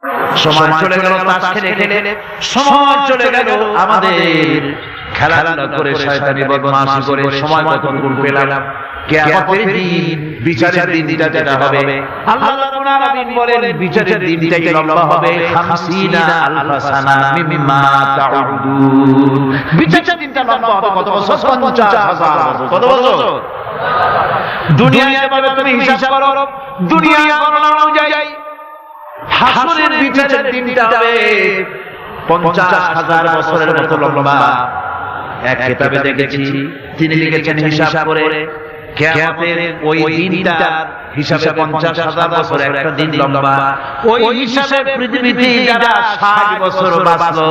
সময় চলে গেল তাস খেলে খেলে, সময় চলে গেল আমাদের খেলাধুলা করে শয়তানি বদমাশি করে সময় কতটুকু পেলাম। কিয়ামতের দিন, বিচারের দিনটা যেটা হবে, আল্লাহ রাব্বুল আলামিন বলেন বিচারের দিনটাই লম্বা হবে 50 আলফা সানা মিম্মা তাউদুন। বিচারের দিনটা লম্বা হবে কত বছর? 50,000 বছর। কত বছর? দুনিয়ায় যেভাবে তুমি হিসাব করো, দুনিয়ার গণনা অনুযায়ী হাসরের বিচারের দিনটা হবে 50,000 বছরের মতো লম্বা। এক কিতাবে দেখেছি, তিনি লিখেছেন হিসাব করে কিয়ামতের ওই দিনটার হিসাবে 50,000 বছর একটা দিন লম্বা। ওই হিসাবে পৃথিবীতে যারা 60 বছর বাঁচলো,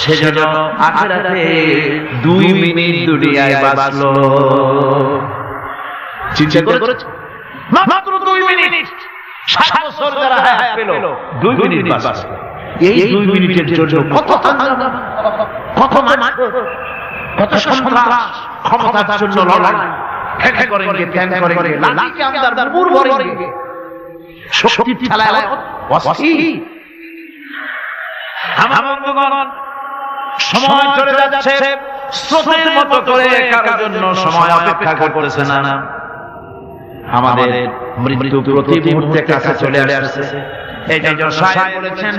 সেজন্য আখিরাতে 2 মিনিট দুনিয়ায় বাঁচলো। চিন্তা করেছো? মাত্র 2 মিনিট, 60 বছর যারা হায়াত পেল, 2 মিনিট বাঁচলো। এই 2 মিনিটের জন্য কত হাঙ্গামা, কত মাঠ, কত সন্ত্রাস, ক্ষমতার জন্য লড়াই, ঠেক করেंगे, ঠ্যাং করেंगे, লাঠি के अंदर मुर भरेंगे, শক্তি ঠেলায় অস্থির। আমার বন্ধুগণ, সময় চলে যাচ্ছে স্রোতের মতো করে, কারোর জন্য সময় অপেক্ষা করতেছে না। আমাদের মৃত্যু প্রতি মুহূর্তে কাছে চলে আসছে। এই জন্য শায়ের বলেছেন,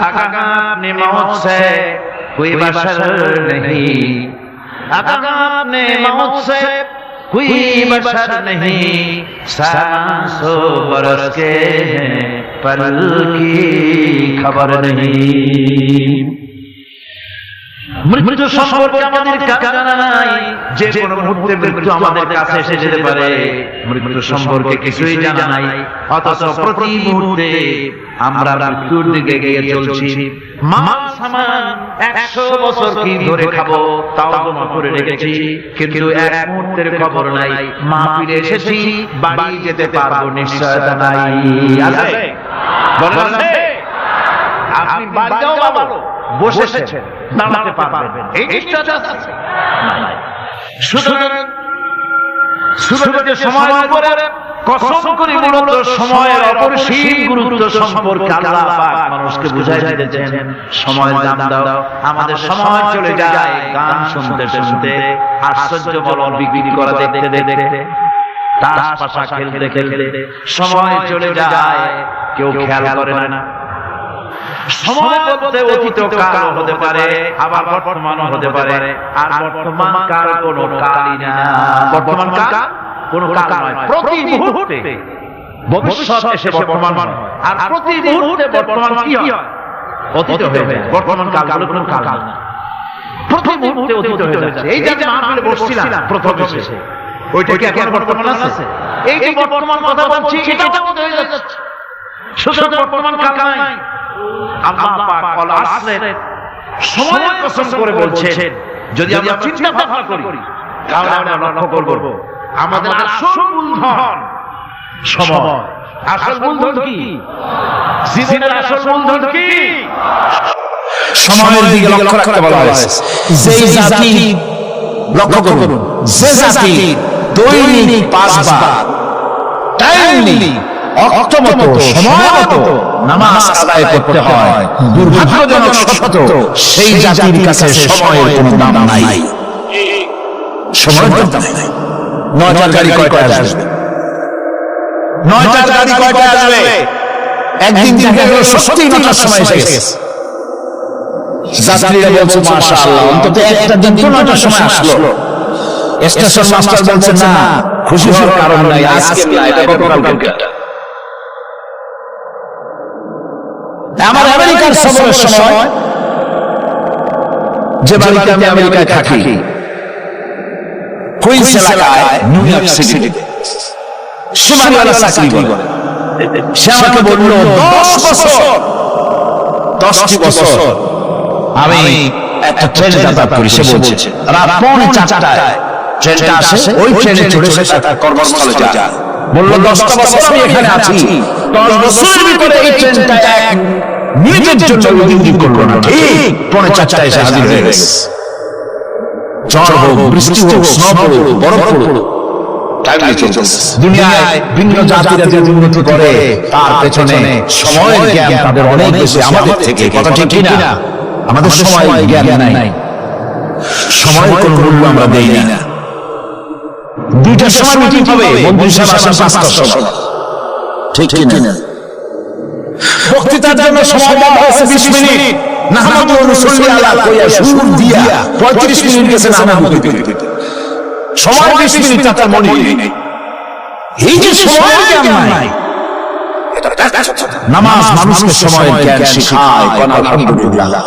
আকা আপনি মौत से कोई बशर नहीं, आका अपने मौत से कोई बशर नहीं, सांसों बरस के हैं पल की खबर नहीं। মৃত্যু সম্পর্কে আমাদের জানা নাই, যে কোনো মুহূর্তে মৃত্যু আমাদের কাছে এসে যেতে পারে। মৃত্যু সম্পর্কে কিছুই জানা নাই, অথচ প্রতি মুহূর্তে আমরা মৃত্যুর দিকে এগিয়ে চলছি। মাল সামান 100 বছর কি ধরে খাবো তাও জমা করে রেখেছি, কিন্তু এক মুহূর্তের খবর নাই। মা ফিরে এসেছি, বাড়ি যেতে পারবো নিশ্চয়তা নাই। আছে? বলেন আছে? আপনি বাড়ি যাও বাবা, বসেছেন, দাঁড়াতে পারবেন, এই নিশ্চয়তা আছে? নাই। সুতরাং সময়ের উপরে কসম করে মূলত সময়ের অপরিসীম গুরুত্ব সম্পর্কে আল্লাহ পাক মানুষকে বুঝাই দিয়েছেন। সময় দাম দাও। আমাদের সময় চলে যায় গান শুনতে শুনতে, আশ্চর্য বলন বিক্রি করা দেখতে দেখতে, তাস পাশা খেলতে খেলতে সময় চলে যায়, কেউ খেয়াল করে না। সময় বলতে অতীত কাল হতে পারে, আবার বর্তমানও হতে পারে। আর বর্তমান কাল কোনো কালই না। বর্তমান কাল কোনো কাল নয়, প্রতি মুহূর্তে ভবিষ্যৎ এসে বর্তমান হয়, আর প্রতি মুহূর্তে বর্তমান কি হয়? অতীত হয়ে যায়। বর্তমান কাল বলে কোনো কাল না, প্রতি মুহূর্তে অতীত হয়ে যাচ্ছে। এই যে মাহফিলে বসছিলাম প্রথম এসে, ওইটা কি এখন বর্তমান আছে? এই যে বর্তমান কথা বলছি, এটা অতীত হয়ে যাচ্ছে। সুতরাং বর্তমান কাল নাই। আল্লাহ পাক ওয়াল আসর সময়ের কসম করে বলছেন, যদি আমরা চিন্তা ভাবনা করি তাহলে আমরা লক্ষ্য করব আমাদের আসল মূলধন সময়। আসল মূলধন কি? জীবনের আসল মূলধন কি? সময়ের দিকে লক্ষ্য রাখতে বলা হয়েছে। যেই জাতি, লক্ষ্য করুন, যে জাতি দৈনিক 5 বার টাইমলি অক্তমত সময়মত নামাজ আদায় করতে হয়, দুর্ভাগ্যজনক সত্য সেই জাতির কাছে সময়ের কোনো দাম নাই। সময়ের দাম নাই। 9টার গাড়ি কয়টায় আসবে? 9টার গাড়ি কয়টায় আসবে? একদিন দেখা গেল সত্যি 9টার সময় এসে গেছে। যাত্রীরা বলছে মাশাআল্লাহ, অন্তত একটা দিন তো 9টার সময় আসলো। স্টেশন মাস্টার বলছে না, খুশি হওয়ার কারণ নাই, আজকে না, এটা গতকালকে। আমার আমেরিকার সফরের সময়, যে বাড়িতে আমি আমেরিকায় থাকি, কুইন্স এলাকায়, নিউ ইয়র্ক সিটিতে, সে বাড়িওয়ালা চাকরি করে। সে আমাকে বলল 10টি বছর আমি একটা ট্রেনে যাতায়াত করি। সে বলছে রাত 4:45 ট্রেনটা আসে, ওই ট্রেনে চড়ে সে তার কর্মস্থলে যায়। বলল 10টা বছর আমি এখানে আছি, 10 বছরের ভিতরে এই ট্রেনটা 1 মিনিটের জন্য উদিন করলো না, ঠিক 4:45 এসে হাজির হয়ে গেছে। ঝড় হোক, বৃষ্টি হোক, স্নো হোক, বরফ হোক, টাইমলি চলতেছে। দুনিয়ায় ভিন্ন জাতিরা যে উন্নতি করে তার পেছনে সময়ের জ্ঞান তাদের অনেক বেশি আমাদের থেকে, কথা ঠিক কিনা? আমাদের সময় জ্ঞান নাই, সময়ের কোনো মূল্য আমরা দেই না। 2টার সময় মিটিং হবে, মন্ত্রী সাহেব আসেন 5টার সময়, ঠিক কিনা? বক্তৃতার জন্য সময় দেওয়া হয়েছে 20 মিনিট, নাহমাদু ওয়া নুসাল্লি আলা কইয়া সুর দিয়া 35 মিনিট গেছে নামাজ পড়তে। সময় 20 মিনিট তার মনে নেই। এই যে সময়ের জ্ঞান নাই, নামাজ মানুষকে সময়ের জ্ঞান শেখায়। আলহামদুলিল্লাহ,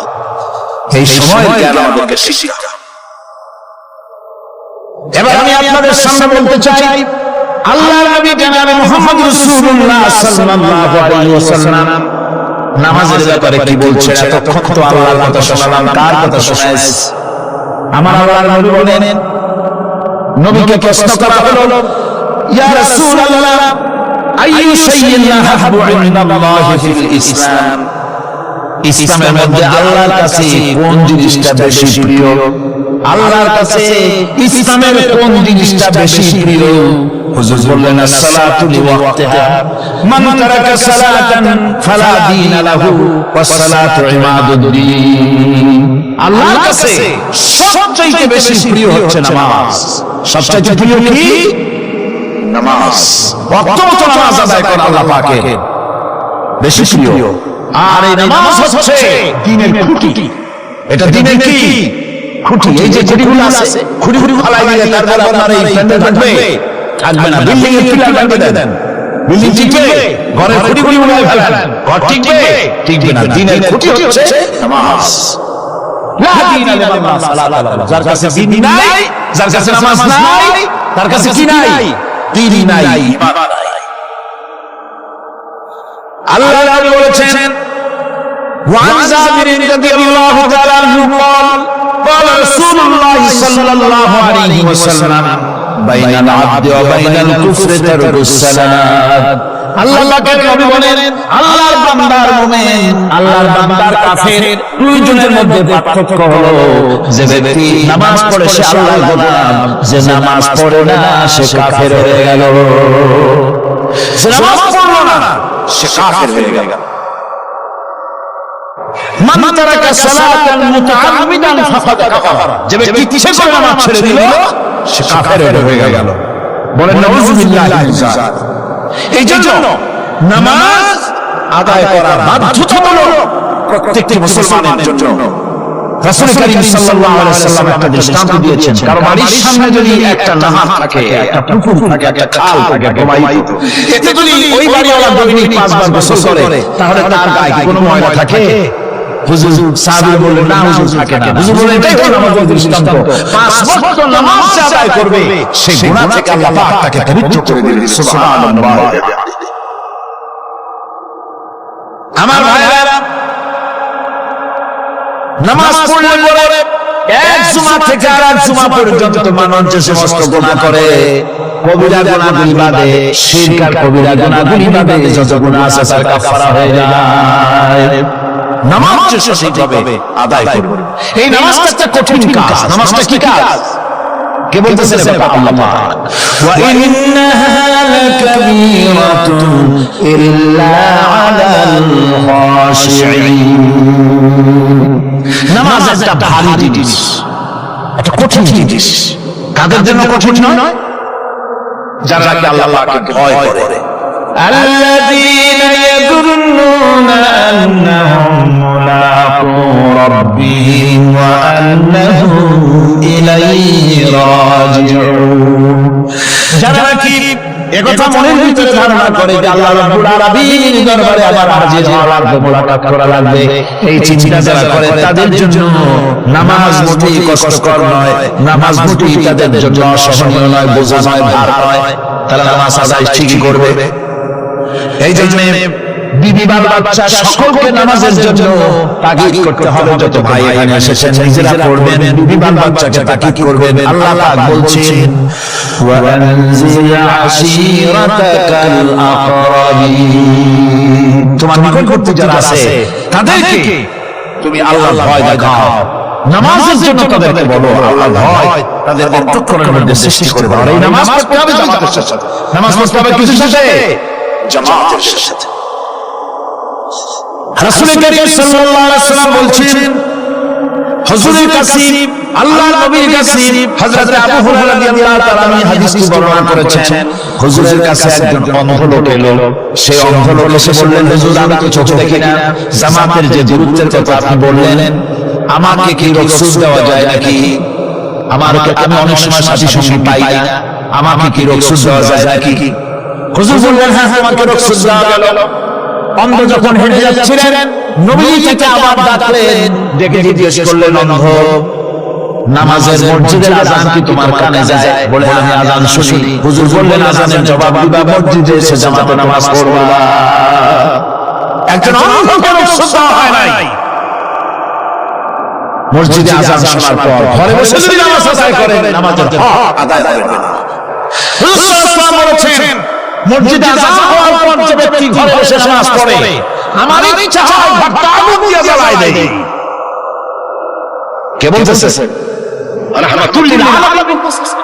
এই সময়ের জ্ঞান আমাদেরকে শিখায়। এবার আমি আপনাদের সামনে বলতে চাই, আল্লাহর নবী জনাবে মুহাম্মদ রাসূলুল্লাহ সাল্লাল্লাহু আলাইহি ওয়াসাল্লাম নামাজের ব্যাপারে কি বলছেন? এতক্ষণ তো আল্লাহর কথা শোনালাম, কার কথা শোনাইছি? আমার আল্লাহর নবী বলেন, নবীকে প্রশ্ন করা হলো, ইয়া রাসূলুল্লাহ আইয়ু শাইইন আহাব্বু ইনদাল্লাহি ফিল ইসলাম? ইসলামের মধ্যে আল্লাহর কাছে কোন জিনিসটা বেশি প্রিয়? আল্লাহর কাছে ইসলামের কোন জিনিসটা বেশি প্রিয়? হুজুর বললেন, as-সালাতু লিওয়াক্তিহা, মান তারাকা সালাতান ফালা দীনা লাহু ওয়াস-সালাতু ইমাদুদ্দীন। আল্লাহর কাছে সবচেয়ে বেশি প্রিয় হচ্ছে নামাজ। সবচেয়ে প্রিয় কি? নামাজ। ওয়াক্তমতো নামাজ আদায় করা আল্লাহ পাকের বেশি প্রিয়। আর এই নামাজ হচ্ছে দ্বীনের খুঁটি। এটা দ্বীনের কি খুঁটি? এই যে খুঁটিগুলো আছে, খুঁটি ফালাই দিলে তারপর আপনার এই প্যান্ডেল থাকবে? থাকবে না। বিল্ডিং এর পিলার ভেঙে দেন, বিল্ডিং টিকবে? ঘরের খুঁটিগুলো উড়াই ফেলেন, ঘর টিকবে? টিকবে না। দ্বীনের খুঁটি হচ্ছে নামাজ। লা দীনা লিমান লা সালাতা লাহু। যার কাছে দ্বীন নাই, যার কাছে নামাজ নাই, তার কাছে কি নাই? দ্বীন নাই, ইমান নাই। আল্লাহ নবী বলেছেন, ওয়ান জাবির রাদিয়াল্লাহু তাআলা আনহু قال قال رسول الله صلى الله عليه وسلم بين العبد وبين الكفر ترك الصلاة। আল্লাহ পাকের নবী বলেন, আল্লাহর বান্দার মুমিন, আল্লাহর বান্দার কাফের, দুইজনের মধ্যে পার্থক্য হলো যে ব্যক্তি নামাজ পড়ে সে আল্লাহর গোলাম, যে নামাজ পড়ে না সে কাফের হয়ে গেল। যে নামাজ পড়লো না সে কাফের হয়ে গেল। মান তারাকা সালাতান মুতাআম্মিদান ফাকাদ কাফার। যে ব্যক্তি ইচ্ছে করে নামাজ ছেড়ে দিল সে কাফের হয়ে গেল। বলেন নাউযুবিল্লাহ মিন যালিক। এইজন্য নামাজ আদায় করা বাধ্যতামূলক প্রত্যেকটি মুসলমানের জন্য। রাসূল করিম সাল্লাল্লাহু আলাইহি ওয়াসাল্লাম একটা দৃষ্টান্ত দিয়েছেন, কারণ বাড়ির সামনে যদি একটা নাহার থাকে, একটা পুকুর থাকে, একটা খাল থাকে প্রবাহিত, এতে যদি ওই বাড়িওয়ালা দৈনিক 5 বার গোসল করে তাহলে তার গায়ে কোনো ময়লা থাকে? হুজুর সাহাবী বললেন, না হুজুর থাকে না। হুজুর বললেন, এটাই হলো আমাদের দৃষ্টান্ত। 5 ওয়াক্ত নামাজ আদায় করবে, সেই গুনাহ থেকে আল্লাহ পাক তাকে পবিত্র করে দিবেন। সুবহানাল্লাহ। আমার ভাইরা, নামাজ পড়লে পরে এক জুমা থেকে আরেক জুমা পর্যন্ত মানুষ যে সমস্ত গুনাহ করে, কবিরা গুনাহগুলি বাদে, শিরক আর কবিরা গুনাহগুলি বাদে যত গুনাহ আছে তার কাফারা হয়ে যায়। নামাজ যে সঠিকভাবে আদায় করবে, এই নামাজটা একটা কঠিন কাজ। নামাজটা কি কাজ? কে বলতেছেন? আল্লাহ পাক। ওয়া ইন্নাহা লাকাবীরাতুন ইল্লা আলাল খাশিঈন। নামাজ একটা ভারী জিনিস, একটা কঠিন জিনিস। কাদের জন্য কঠিন নয়? যারা আল্লাহ পাককে ভয় করে। আল্লাযীনা ইয়াযুন্নুনা আন্নাহুম মুলাকু রাব্বিহিম ওয়া আন্নাহুম ইলাইহি রাজিউন। যারা কি একথা মনের ভিতরে ধারণা করে যে আল্লাহ রাব্বুল আলামিনের দরবারে আবার হাজির হওয়া লাগবে, মোলাকাত করা লাগবে, এই চিন্তা যারা করে তাদের জন্য নামাজ মোটেই কষ্টকর নয়, নামাজ মোটেই তাদের জন্য অসহনীয় নয়, বোঝা নয়, ভার নয়। তারা নামাজ আদায় ঠিকই করবে। এই জন্য বিবি বাচ্চা সকলকে নামাজের জন্য তাগিদ করতে হবে। যত ভাই এখানে এসেছেন নিজেরা পড়বেন, বিবি বাচ্চাকে তাগিদ করবেন। আল্লাহ পাক বলছেন, ওয়া আনজির আশীরাতাকাল আকরাবিন। তোমার নিকটবর্তী যারা আছে তাদেরকে তুমি আল্লাহর ভয় দেখাও। নামাজের জন্য তাদেরকে বলো, আল্লাহ ভয় তাদের অন্তঃকরণের মধ্যে সৃষ্টি করে দাও। আর এই নামাজ পড়তে হবে জামাতের সাথে, নামাজ পড়তে হবে কিসের সাথে? জামাতের সাথে। রাসূল করিম সাল্লাল্লাহু আলাইহি ওয়াসাল্লাম বলছেন, হুজুরের কাছে আল্লাহর নবীর কাছে হযরত আবু হুরায়রা রাদিয়াল্লাহু তাআলা আনহু হাদিসটি বর্ণনা করেছেন। হুজুরের কাছে একজন অন্ধ লোক এলো। সেই অন্ধ লোক এসে বললেন, হুজুর আমি তো চোখে দেখি না, জামাতের যে গুরুত্বের কথা আপনি বললেন, আমাকে কি রুখসুত দেওয়া যায় নাকি? আমি অনেক সময় সাথী সঙ্গী পাই না, আমাকে কি রুখসুত দেওয়া যায় নাকি? হুজুর বললেন, হ্যাঁ তোমাকে রুখসুত দেওয়া গেল। অন্ধ যখন হেঁটে যাচ্ছিলেন, নবীজি তাকে আবার ডাকলেন, ডেকে জিজ্ঞেস করলেন, অন্ধ নামাজের মসজিদের আযান কি তোমার কানে যায়? বলে আমি আযান শুনি। হুজুর বললেন, আযানের জবাব দিবা, মসজিদে এসে জামাতে নামাজ পড়বা। একজন অন্ধকে রুখসুত দেওয়া হয় নাই, মসজিদে আযান শোনার পর ঘরে বসে যদি নামাজ আদায় করেন, নামাজের হক আদায় হবে না। রাসূল সাল্লাল্লাহু আলাইহি ওয়াসাল্লাম বলেছেন, মসজিদে আযান হওয়ার পর যে ব্যক্তি ঘরে বসে নামাজ পড়ে, আমার ইচ্ছা হয় ঘরটা আগুন দিয়ে জ্বালায় দেই। কে বলতেছেন? রাহমাতুল লিল আলামিন বলতেছেন,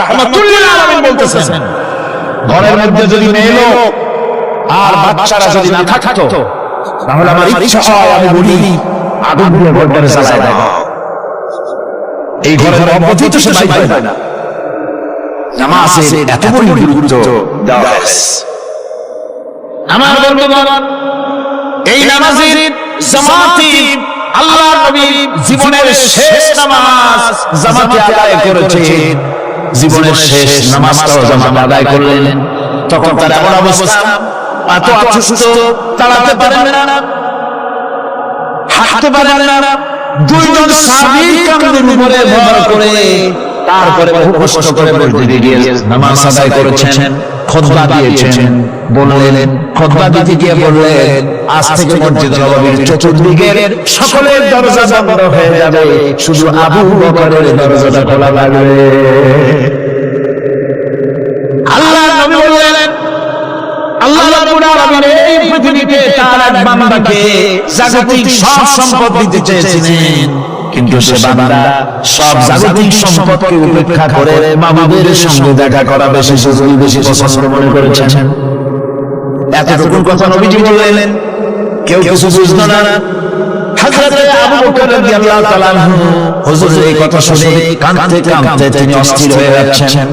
রাহমাতুল লিল আলামিন বলতেছেন। ঘরের মধ্যে যদি মেয়ে লোক আর বাচ্চারা যদি না থাকতো, তাহলে আমার ইচ্ছা হয় আমি বলি আগুন দিয়ে ঘরটারে জ্বালায় দাও। এই ঘরের অবধি তো সে বাইরে হয় না। নামাজের এত বড় গুরুত্ব দেওয়া হয়েছে। আমার বন্ধুগণ, এই নামাজের জামাতে আল্লাহর নবী জীবনের শেষ নামাজ জামাতে আদায় করেছেন। জীবনের শেষ নামাজটাও জামাতে আদায় করলেন। তখন তার এমন অবস্থা, এত অসুস্থ, দাঁড়াতে পারেন না, হাঁটতে পারেন না। দুইজন সাহাবী কাঁধের উপরে ভর করে তারপরে বহু কষ্ট করে মসজিদে গিয়ে নামাজ আদায় করেছেন, খুতবা দিয়েছেন। বললেন, খুতবা দিতে গিয়ে বললেন, আজ থেকে মসজিদে নববীর চতুর্দিকের সকলের দরজা বন্ধ হয়ে যাবে, শুধু আবু বকরের দরজাটা খোলা থাকবে। আল্লাহর নবী বললেন, আল্লাহ রাব্বুল আলামিন এই পৃথিবীতে তার এক বান্দাকে জাগতিক সব সম্পদ দিতে চেয়েছিলেন, কিন্তু সে বান্দা সব জাগতিক সম্পদকে উপেক্ষা করে মাবুদের সঙ্গে দেখা করা বেশি পছন্দ মনে করেছেন। এতটুকু কথা নবীজি বললেন, কেউ কিছু বুঝলো না। হযরত আবু বকর রাদিয়াল্লাহু তাআলা আনহু হুজুরের এই কথা শুনে কাঁদতে কাঁদতে তিনি অস্থির হয়ে যাচ্ছেন।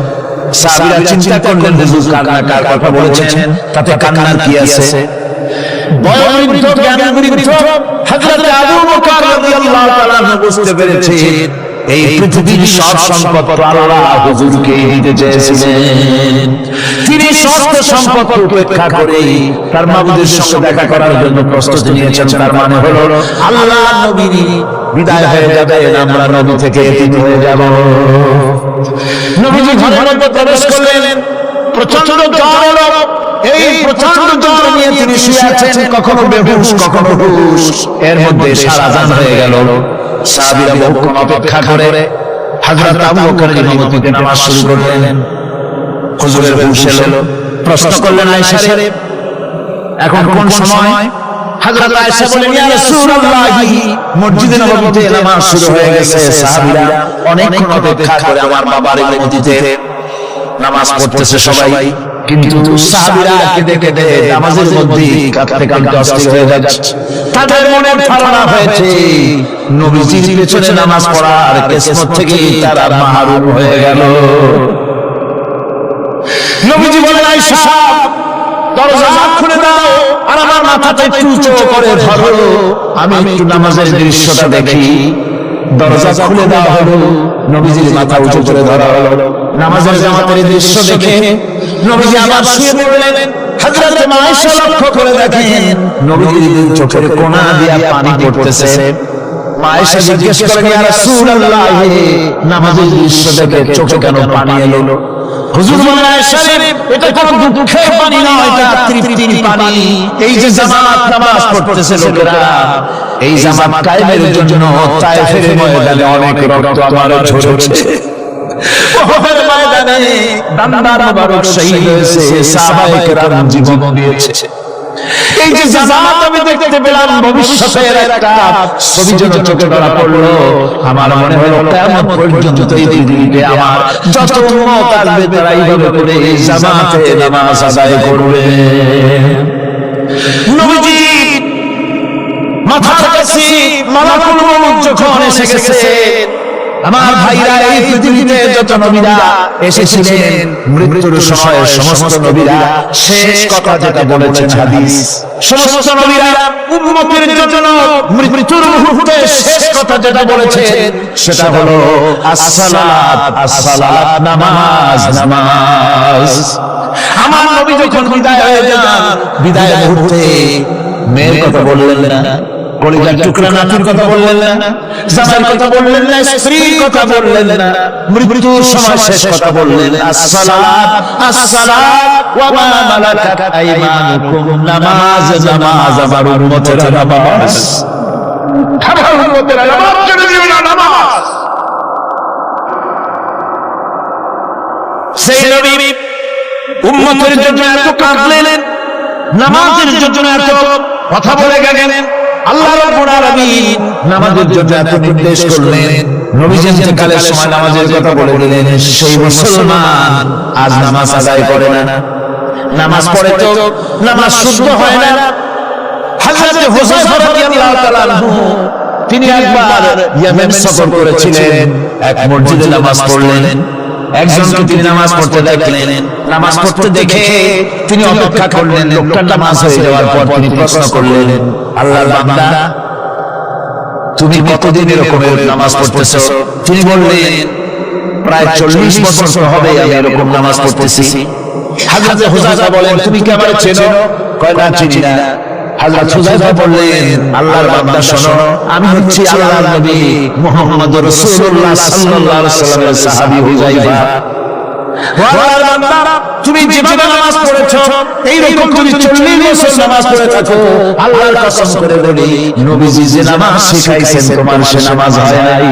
সাহাবীরা চিন্তা করলেন, হুজুর কার কথা বলেছেন, তাতে কান্নার কি আছে? বয়োবৃদ্ধ জ্ঞানবৃদ্ধ হযরত আবু বকর রাদিয়াল্লাহু তাআলা আনহু বুঝতে পেরেছেন, এই পৃথিবীর সব সম্পদ তো আল্লাহ হুজুরকে দিতে চেয়েছিলেন। তিনি সমস্ত সম্পদ উপেক্ষা করে তার মাবুদের সঙ্গে দেখা করার জন্য প্রস্তুতি নিয়েছেন। তার মানে হলো আল্লাহ নবী বিদায় হয়ে যাবেন, আমরা নবী থেকে এতিম হয়ে যাব। নবীজি ঘরের মধ্যে প্রবেশ করলেন, প্রচন্ড জ্বর এলো। এই প্রচন্ড জ্বর নিয়ে তিনি শুয়ে আছেন, কখনো বেহুশ কখনো হুশ। এর মধ্যে সারা জান হয়ে গেল। সাহাবীরা বহুক্ষণ অপেক্ষা করে হযরত আবু বকরের ইমামতিতে নামাজ শুরু করলেন। হুজুরের হুশ এলো, প্রশ্ন করলেন, আয়েশা রে এখন কোন সময়? হযরত আয়েশা বলেন, ইয়া রাসূলুল্লাহ, মসজিদে নববীতে নামাজ শুরু হয়ে গেছে। সাহাবীরা অনেকক্ষণ অপেক্ষা করে আমার বাবার ইমামতিতে নামাজ পড়তেছে সবাই, কিন্তু সাহাবীরা কেঁদে কেঁদে নামাজের মধ্যে কাঁদতে কাঁদতে অস্থির হয়ে যাচ্ছে। তাদের মনে ধারণা হয়েছে নবীজির পেছনে নামাজ পড়ার কিসমত থেকে তারা মাহরুম হয়ে গেল। নবীজি বলেন, আয়েশা দরজা খুলে দাও আর আমার মাথাটা একটু উঁচু করে ধরো, আমি একটু নামাজের দৃশ্যটা দেখি। দরজা খুলে দেওয়া হলো, নবীজির মাথা উঁচু করে ধরা হলো। নামাজের জামাতের দৃশ্য দেখে নবীজি আবার শুয়ে পড়লেন। হযরত আয়েশা লক্ষ্য করে দেখেন নবীজির চোখের কোণা দিয়ে পানি পড়তেছে। আয়েশা জিজ্ঞেস করেন, ইয়া রাসূলুল্লাহ, নামাজের দৃশ্য দেখে চোখে কেন পানি এলো? হুজুর বলেন, আয়েশা রে, এটা কোনো দুঃখের পানি নয়, এটা তৃপ্তির পানি। এই যে জামাত নামাজ পড়তেছে লোকেরা, এই জামাত কায়েমের জন্য তায়েফের ময়দানে অনেক রক্ত আমার ঝরেছে। ওহদের ময়দানে দান্দার মুবারক শহীদ হয়েছে, সাহাবায়ে কেরাম জীবন দিয়েছে। এই যে জামাত আমি দেখতে পেলাম ভবিষ্যতের একটা ছবি যেন চোখে ধরা পড়লো, আমার মনে হলো কিয়ামত পর্যন্ত এই পৃথিবীতে আমার যত উম্মত আসবে তারা এইভাবে করে এই জামাতে নামাজ আদায় করবে। নবীজি মাথার কাছে মালাকুল মউত যখন এসে গেছে, আমার ভাইরা এই পৃথিবীতে যত নবীরা এসেছিলেন মৃত্যুর সময় সমস্ত নবীরা শেষ কথা যেটা বলেছেন হাদিস, সমস্ত নবীরা উম্মতের জন্য মৃত্যুর মুহূর্তে শেষ কথা যেটা বলেছেন সেটা হলো আসসালাত আসসালাত, নামাজ নামাজ। আমার নবী যখন বিদায় হয়ে যান, বিদায়ের মুহূর্তে মেয়ের কথা বললেন না, কলিজার টুকরা নাতির কথা বললেন না, জামাইয়ের কথা বললেন না, স্ত্রীর কথা বললেন না, মৃত্যুর সময় শেষ কথা বললেন আসসালাত আসসালাত ওয়া মা মালাকাত আইমানুকুম, নামাজ নামাজ, আমার উম্মতের নামাজ, আমার উম্মতের নামাজ ছেড়ে দিও না, নামাজ। সেই নবী উম্মতের জন্য এত কাঁদলেন, নামাজের জন্য এত কথা বলে গেলেন, আল্লাহ রাব্বুল আলামিন নামাজের জন্য এত নির্দেশ করলেন, নবীজি ইন্তেকালের সময় নামাজের কথা বলে দিলেন। সেই মুসলমান আজ নামাজ আদায় করে না, নামাজ পড়ে তো নামাজ শুদ্ধ হয় না। হযরত হুযায়ফা রাদিয়াল্লাহু তাআলা আনহু তিনি একবার ইয়েমেন সফর করেছিলেন, এক মসজিদে নামাজ পড়লেন, একজনকে তিনি নামাজ পড়তে দেখলেন, নামাজ পড়তে দেখে তিনি অপেক্ষা করলেন, লোকটার নামাজ হয়ে যাওয়ার পর তিনি প্রশ্ন করলেন, আল্লাহর বান্দা তুমি কতদিন এরকমের নামাজ পড়তেছো? তিনি বললেন প্রায় 40 বছর হবে আমি এরকম নামাজ পড়তেছি। হযরত হুযায়ফা বলেন তুমি কি আমারে চেনো? কয় না চিনি না। হযরত হুযায়ফা বললেন আল্লাহর বান্দা শোনো, আমি হচ্ছি আল্লাহর নবী মুহাম্মদুর রাসূলুল্লাহ সাল্লাল্লাহু আলাইহি ওয়াসাল্লামের সাহাবী হুযায়ফা। আল্লাহর বান্দা তুমি যেভাবে নামাজ পড়েছো এইরকম তুমি 40 বছর নামাজ পড়ে থাকো, আল্লাহর কসম করে বলি নবীজি যে নামাজ শিখাইছেন তোমার সে নামাজ হয় নাই,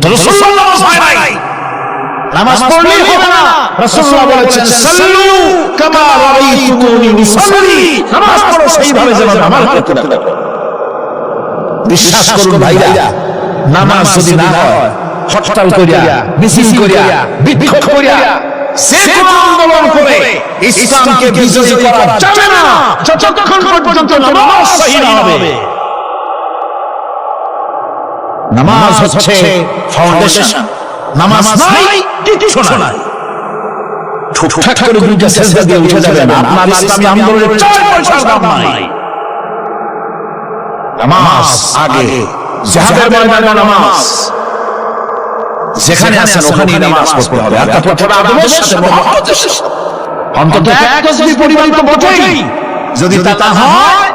রাসূলুল্লাহ নামাজ হয় নাই। নামাজ পড়লেই হবে না, রাসূলুল্লাহ বলেছেন সাল্লু কামা রাআইতুমুনি উসাল্লি, নামাজ পড়ো সেইভাবে যেন নামাজ পড়তে থাকো। বিশ্বাস করুন ভাইরা, নামাজ যদি না হয় হরতাল করিয়া, মিছিল করিয়া, বিক্ষোভ করিয়া, যে কোনো আন্দোলন করে ইসলামকে বিজয়ী করা যাবে না যতক্ষণ পর্যন্ত নামাজ সহি না হবে। নামাজ হচ্ছে ফাউন্ডেশন, নামাজ নাই কিছু নাই। ঠুকঠাক করে দুইটা সেজদা দিয়ে উঠে যাবে না, আপনার ইসলামী আন্দোলনের 4 পয়সার দাম নাই। নামাজ আগে, জিহাদের ময়দানে নামাজ, যেখানে আছেন ওখানেই নামাজ পড়তে হবে। আর তা পড়তে হবে আদবের সাথে, মুহাব্বতের সাথে। অন্তত এক তাসবিহ পরিমাণ তো বটেই, যদি তা হয়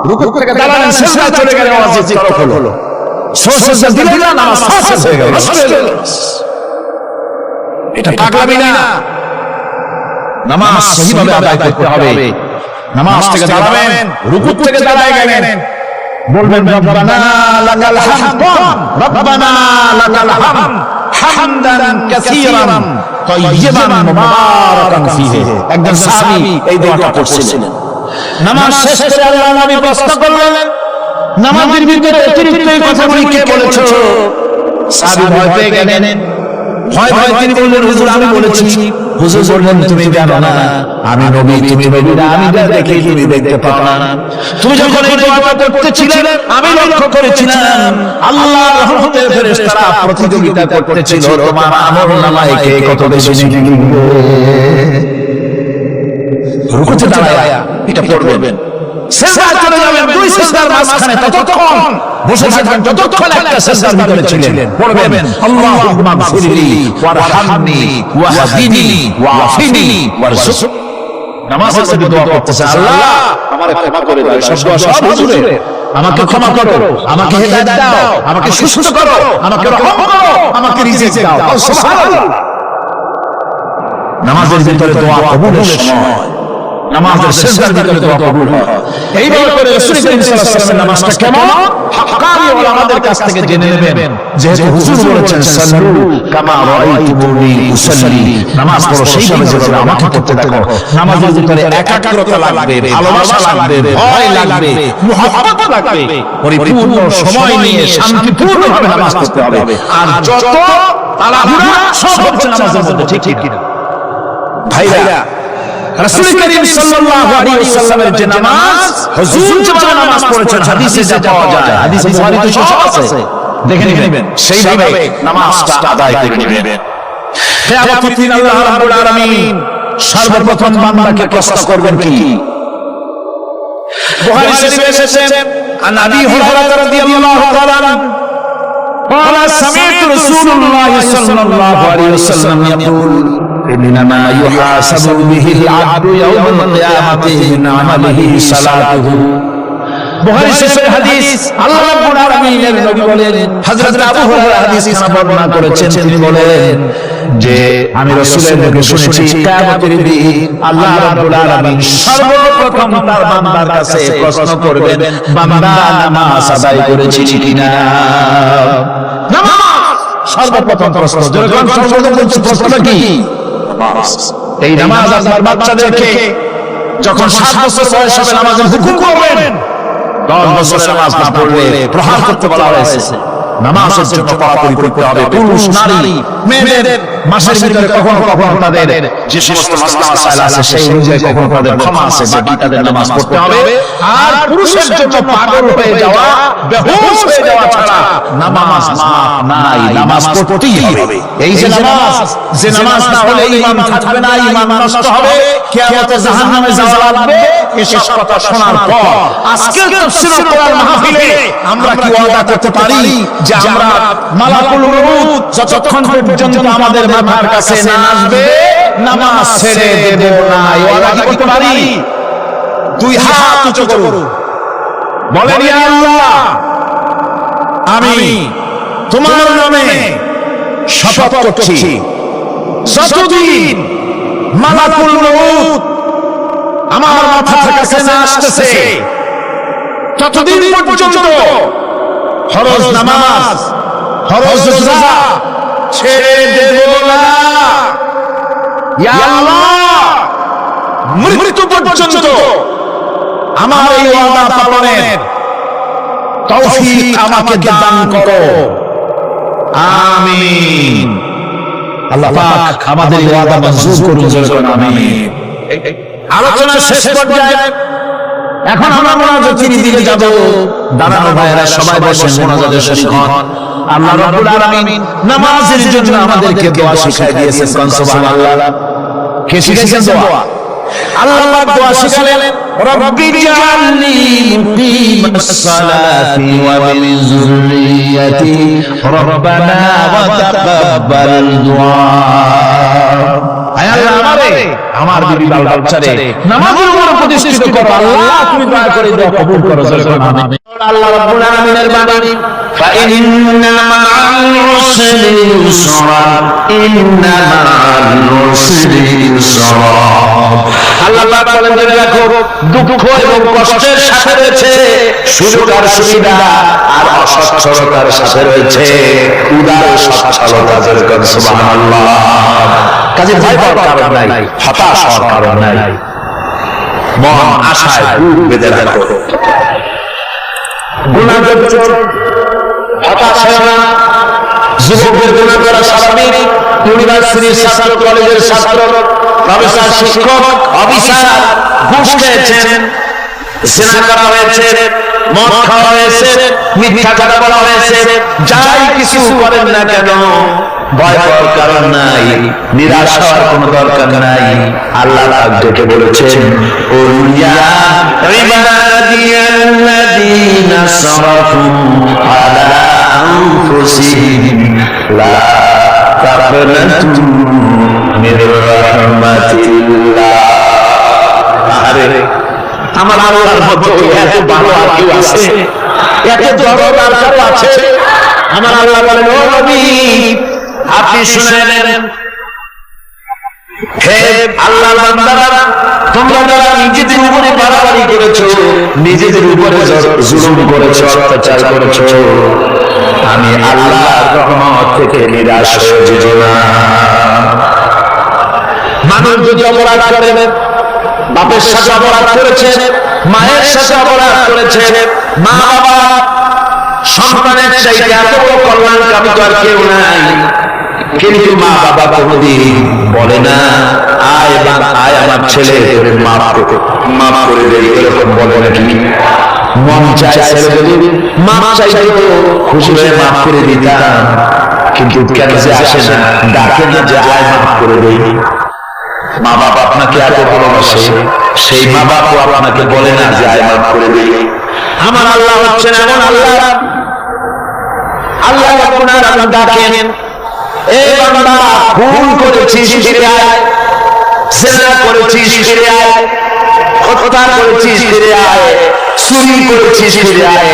রুকু থেকে দাঁড়ালেন, সিজদায় চলে গেলেন, নামাজ তরক হলো, সিজদা দিলেন না, নামাজ ফাসিদ হয়ে গেল। এটা পাগলামি না, নামাজ সহিভাবে আদায় করতে হবে। নামাজ থেকে দাঁড়াবেন, রুকু থেকে দাঁড়ায় গেলেন, বলবেন রব্বানা লাকাল হামদ, রব্বানা লাকাল হামদ হামদান কাসীরান তাইয়িবান মুবারাকান ফীহি। একজন সাহাবী এই দোয়াটা পড়ছিলেন। নামাজ শেষ করে আল্লাহর নবী প্রশ্ন করলেন, নামাজের ভিতরে অতিরিক্ত এই কথাগুলি কে বলেছো? সাহাবী ভয় পেয়ে গেলেন, ভয় তিনি বললেন হুজুর আমি বলেছি। হুজুর বললেন তুমি জানো না আমি নবী, তুমি নবী না, আমি যা দেখি তুমি দেখতে পাও না। তুমি যখন এই দোয়াটা করতেছিলে আমি লক্ষ্য করেছিলাম আল্লাহর রহমতের ফেরেশতারা প্রতিযোগিতা করতেছিল তোমার আমলনামায় কে কত বেশি নেকি লিখবে। রুকুতে দাঁড়ায়া এটা পড়বেন, সিজদায় চলে যাবেন, দুই সিজদার মাঝখানে ততক্ষণ বসে থাকবেন যতক্ষণ একটা সিজদার ভিতরে ছিলেন। পড়বেন আল্লাহুম্মা গফিরলি ওয়ারহামনি ওয়াহদিনি ওয়াফিনি ওয়ারযুক। নামাজের মধ্যে দোয়া করতেছেন, আল্লাহ আমারে ক্ষমা করে দাও, সব দোয়া সব হুজুরের, আমাকে ক্ষমা করো, আমাকে হেদায়েত দাও, আমাকে সুস্থ করো, আমাকে রহম করো, আমাকে রিজিক দাও। সুবহানাল্লাহ। নামাজের ভিতরে দোয়া কবুলের সময় নামাজের সিজদার ভিতরে দোয়া কবুল হয়। এইভাবে করে রাসূল করিম সাল্লাল্লাহু আলাইহি ওয়াসাল্লামের নামাজটা কেমন হাক্কানি ওলামাদের কাছ থেকে জেনে নেবেন, যেহেতু হুজুর বলেছেন সাল্লু কামা রাআইতুমুনি উসাল্লি, নামাজ পড়ো সেইভাবে যেভাবে আমাকে পড়তে দেখো। নামাজের ভিতরে একাগ্রতা লাগবে, ভালোবাসা লাগবে, ভয় লাগবে, মুহাব্বত লাগবে, পরিপূর্ণ সময় নিয়ে শান্তিপূর্ণভাবে নামাজ পড়তে হবে। আর যত তাড়াহুড়া সব হচ্ছে নামাজের মধ্যে, ঠিক ঠিক কিনা ভাইরা? রাসূল করিম সাল্লাল্লাহু আলাইহি ওয়াসাল্লামের যে নামাজ, হুজুর যেভাবে নামাজ পড়েছেন হাদিসে যা পাওয়া যায়, হাদিসে বুখারীতে সব আছে, দেখে নেবেন, সেইভাবে নামাজটা আদায় করে নেবেন। কিয়ামতের দিন আল্লাহ রাব্বুল আলামিন সর্বপ্রথম বান্দাকে প্রশ্ন করবেন কি? বুখারী শরীফে এসেছে আন আবি হুরায়রা রাদিয়াল্লাহু তাআলা قال سمعت رسول الله صلى الله عليه وسلم يقول إنما يحاسب به العبد يوم القيامة من عمله صلاته। বুখারী শরীফের হাদিস, আল্লাহ রাব্বুল আলামিনের নবী বলেন, হযরত আবু হুরায়রা হাদিসখানা বর্ণনা করেছেন, তিনি বলেন যে আমি রাসূলের মুখে শুনেছি কিয়ামতের দিন আল্লাহ রাব্বুল আলামিন সর্বপ্রথম তার বান্দার কাছে প্রশ্ন করবেন, বান্দা নামাজ আদায় করেছিস কিনা? নামাজ সর্বপ্রথম প্রশ্ন। যখন সর্বপ্রথম প্রশ্নটা কি? নামাজ। এই নামাজ আপনার বাচ্চাদেরকে যখন 7 বছর বয়স হবে নামাজের হুকুম করবেন, 10 বছর নামাজ না পড়লে প্রহার করতে বলা হয়েছে। নামাজের জন্য পড়াপড়ি করতে হবে। পুরুষ নারী মেয়েদের মাসের ভিতরে কখনো কখনো তাদের যে সমস্ত মাসলা মাসাইল আছে সেই অনুযায়ী কখনো তাদের ক্ষমা আছে, বাকি তাদের নামাজ পড়তে হবে। আর পুরুষের জন্য পাগল হয়ে যাওয়া, বেহুশ হয়ে যাওয়া ছাড়া নামাজ মাফ নাই, নামাজ পড়তেই হবে। এই যে নামাজ, যে নামাজ না হলে ঈমান থাকবে না, ঈমান নষ্ট হবে, কিয়ামতে জাহান্নামে যাওয়া লাগবে, এসব কথা শোনার পর আজকের তাফসীরুল কোরআন মাহফিলে আমরা কি ওয়াদা করতে পারি যে আমরা মালাকুল মউত যতক্ষণ পর্যন্ত আমাদের মাথার কাছে না আসবে নামাজ ছেড়ে দেব না? এই ওয়াদা কি করতে পারি? 2 হাত উঁচু করুন, বলেন ইয়া আল্লাহ, আমি তোমার নামে শপথ করছি, যতদিন মালাকুল মউত আমার মাথার কাছে না আসতেছে ততদিন পর্যন্ত ফরজ নামাজ, ফরজ রোজা ছেড়ে দেব না। ইয়া আল্লাহ, মৃত্যু পর্যন্ত আমার এই ওয়াদা পালনের তৌফিক আমাকে দান করো, আমিন। আল্লাহ পাক আমাদের এই ওয়াদা মঞ্জুর করুন, বলুন আমিন। আলোচনা শেষ পর্যায়ে, এখন আমরা মুনাজাতের দিকে যাব। দাঁড়ানো ভাইয়েরা সবাই বসেন, মুনাজাতের শরীক হন। আল্লাহ রাব্বুল আলামিন নামাজের জন্য আমাদেরকে দোয়া শিখাই দিয়েছেন, সুবহানাল্লাহ। কে শিখাইছেন দোয়া? আল্লাহ পাক দোয়া শিখালেন, রব্বি জাআলনি মুকিমাস সালাতি ওয়া মিন যুররিয়াতি রব্বানা ওয়া তাকাব্বাল দুআ। আয় আল্লাহ, আমারে আমার বিবি বাল বাচ্চারে নামাজের উপর প্রতিষ্ঠিত করো, আল্লাহ তুমি দয়া করে দোয়া কবুল করো, আমিন। আল্লাহ রাব্বুল আলামিনের বাণী, ফাইন্না মা'আল উসরি ইউসরা, ইন্না মা'আল উসরি ইউসরা। আল্লাহ পাক বলেন, জেনে রাখো, দুঃখ এবং কষ্টের সাথে রয়েছে সুযোগ আর সুবিধা, আর অসচ্ছলতার সাথে রয়েছে উদার সচ্ছলতা। যেরকম সুবহানাল্লাহ। কাজে ভয় পাওয়ার কারণ নাই, হতাশ হওয়ার কারণ নাই, মন আশায় বুক বেঁধে রাখো। গুনাহ করছো, হতাশ হও না। যুবকদের গুনাহ করা স্বাভাবিক। ইউনিভার্সিটির ছাত্র, কলেজের ছাত্র, প্রফেসর, শিক্ষক, অফিসার ঘুষ খেয়েছেন, জিনা করা হয়েছে, মদ খাওয়া হয়েছে, মিথ্যা কথা বলা হয়েছে, যাই কিছু করেন না কেন ভয় পাওয়ার কারণ নাই, নিরাশ হওয়ার কোনো দরকার নাই। আল্লাহ পাক ডেকে বলেছেন, কুল ইয়া ইবাদিয়াল্লাযীনা সারাফু আলা আনফুসিহিম লা তাকনাতু মির রাহমাতিল্লাহ। আরে আমার আল্লাহর মতো এত ভালো আর কেউ আছে? এত দরদ আর কারো আছে? আমার আল্লাহ বলেন, ও নবী, আপনি শুনে নেন, হে আল্লাহর বান্দারা, তোমরা যারা নিজেদের উপরে বাড়াবাড়ি করেছো, নিজেদের উপরে জুলুম করেছো, অত্যাচার করেছো, আমি আল্লাহর রহমত থেকে নিরাশ হয়ে যেও না। মানুষ যদি অপরাধ করে, বাপের সাথে অপরাধ করেছে, মায়ের সাথে অপরাধ করেছে, মা বাবা সন্তানের চাইতে এত বড় কল্যাণকামী তো আর কেউ নাই। কিন্তু মা বাবা কোনদিন বলে না আয় আমার ছেলে মাফ করে দেয়, এরকম বলে নাকি? মন চায় ছেলে যদি মাফ চাইতো খুশি হয়ে মাফ করে দিতাম, কিন্তু কেন যে আসে না, ডাকে না যে আয় মাফ করে দেই। মা বাবা আপনাকে এত ভালোবাসে, সেই মা বাবা আপনাকে বলে না যে আয় মাফ করে দেই। আমার আল্লাহ হচ্ছেন এমন আল্লাহ, আল্লাহ আপনার ডাকেন, এ বান্দা ভুল করেছিস ফিরে আয়, জিনা করেছিস ফিরে আয়, হত্যা করেছিস ফিরে আয়, চুরি করেছিস ফিরে আয়,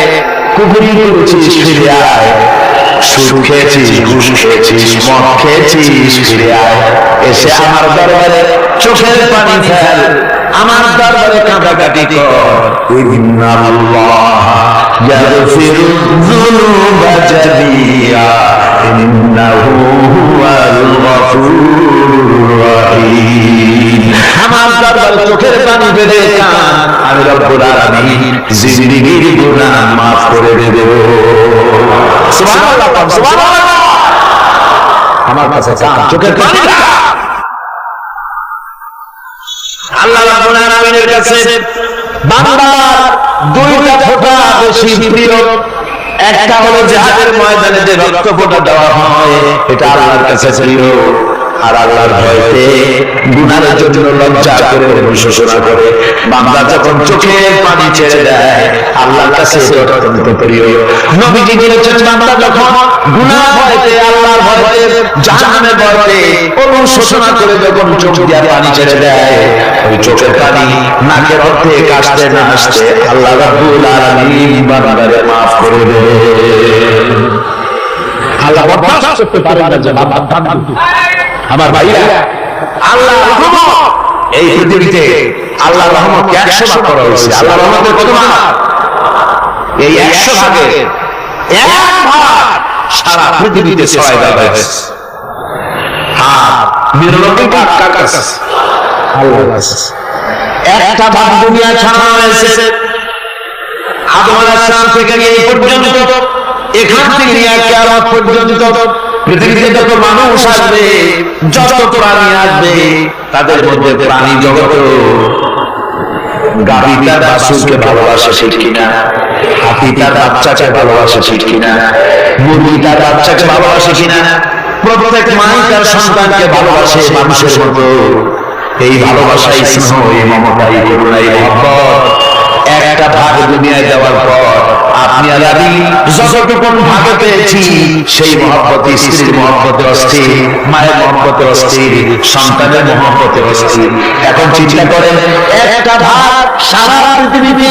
কুফরি করেছিস ফিরে আয়, সুদ খেয়েছিস, ঘুষ খেয়েছিস, মদ খেয়েছিস ফিরে আয়। এসে আমার দরবারে চোখের পানি ফেল, আমার দরবারে কাঁদাকাটি কর। ইন্নাল্লাহ ইয়াগফিরু যুনুবা জামিআ ইন্নাহু হুয়াল গফুরুর রাহিম। আমার দরবারে চোখের পানি ফেলে কাঁদ, আমি রব্বুল আলামিন জিন্দেগীর গুনাহ মাফ করে দেব। সুবহানাল্লাহ, সুবহানাল্লাহ। আমার কাছে কাঁদ, চোখের পানি ফেল। আল্লাহ রাব্বুল আলামিনের কাছে বান্দার দুইটা ফোঁটা বেশি প্রিয়। একটা হলো জিহাদের ময়দানে যে রক্ত ফোঁটা দেওয়া হয়, এটা আল্লাহর কাছে প্রিয়। আর আল্লাহর ভয়তে গুনাহের জন্য লজ্জা করে অনুশোচনা করে বান্দা যখন চোখের পানি ছেড়ে দেয়, আল্লাহর কাছে এটা অত্যন্ত প্রিয়। নবীজি বলেছেন, বান্দা যখন গুনাহ ভয়তে, আল্লাহর ভয়তে, জাহান্নামের ভয়তে অনুশোচনা করে যখন চোখ দিয়ে পানি ছেড়ে দেয়, ওই চোখের পানি নাকের অর্ধেক আসতে না আসতে আল্লাহ রাব্বুল আলামিন বান্দারে মাফ করে দেন। আল্লাহ বরদাস্ত করতে পারেন না যে আমার ভাইরা, আল্লাহ রহমত এই পৃথিবীতে, আল্লাহ রহমতকে 100 ভাগ করা হয়েছে। আল্লাহ রহমতের কত ভাগ? এই 100 ভাগের 1 ভাগ সারা পৃথিবীতে ছড়ায় দেওয়া হয়েছে। আর 99 ভাগ কার কাছে? আল্লাহর কাছে। একটা ভাগ দুনিয়া ছাড়া হয়েছে আদম আলাইহিস সালাম থেকে এই পর্যন্ত, এখান থেকে নিয়ে কিয়ামত পর্যন্ত পৃথিবীতে যত মানুষ আসবে, যত প্রাণী আসবে, তাদের মধ্যে প্রাণী জগৎ গাভী তার বাছুরকে ভালোবাসে ঠিক কিনা, হাতি তার বাচ্চাকে ভালোবাসে ঠিক কিনা, মুরগি তার বাচ্চাকে ভালোবাসে কিনা, প্রত্যেক মাই তার সন্তানকে ভালোবাসে মানুষের মতো। এই ভালোবাসা, স্নেহ, এই মমতা, এই করুণা, এই মহব্বত একটা ভাগ দুনিয়ায় দেওয়ার পর আপনি আর আমি যতটুকু ভাগে পেয়েছি, সেই মহব্বত স্ত্রীর মহব্বতে অস্থির, মায়ের মহব্বতে অস্থির, সন্তানের মহব্বতে অস্থির। এখন চিন্তা করেন, একটা ভাগ সারা পৃথিবীতে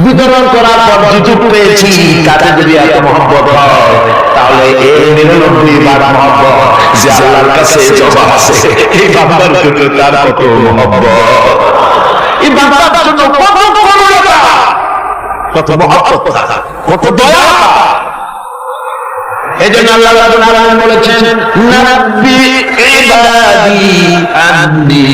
বিতরণ করার পর যেটুকু পেয়েছি, তাতে যদি এত মহব্বত হয়, তাহলে এর 99 ভাগ মহব্বত যে আল্লাহর কাছে জমা আছে, এই বান্দার জন্য তার কত মহব্বত, এই বান্দার জন্য কত করুণা, কত মহব্বত, কত দয়া। এজন্য আল্লাহ রাব্বুল আলামিন বলেছেন, নাব্বি ইবাদি আন্নী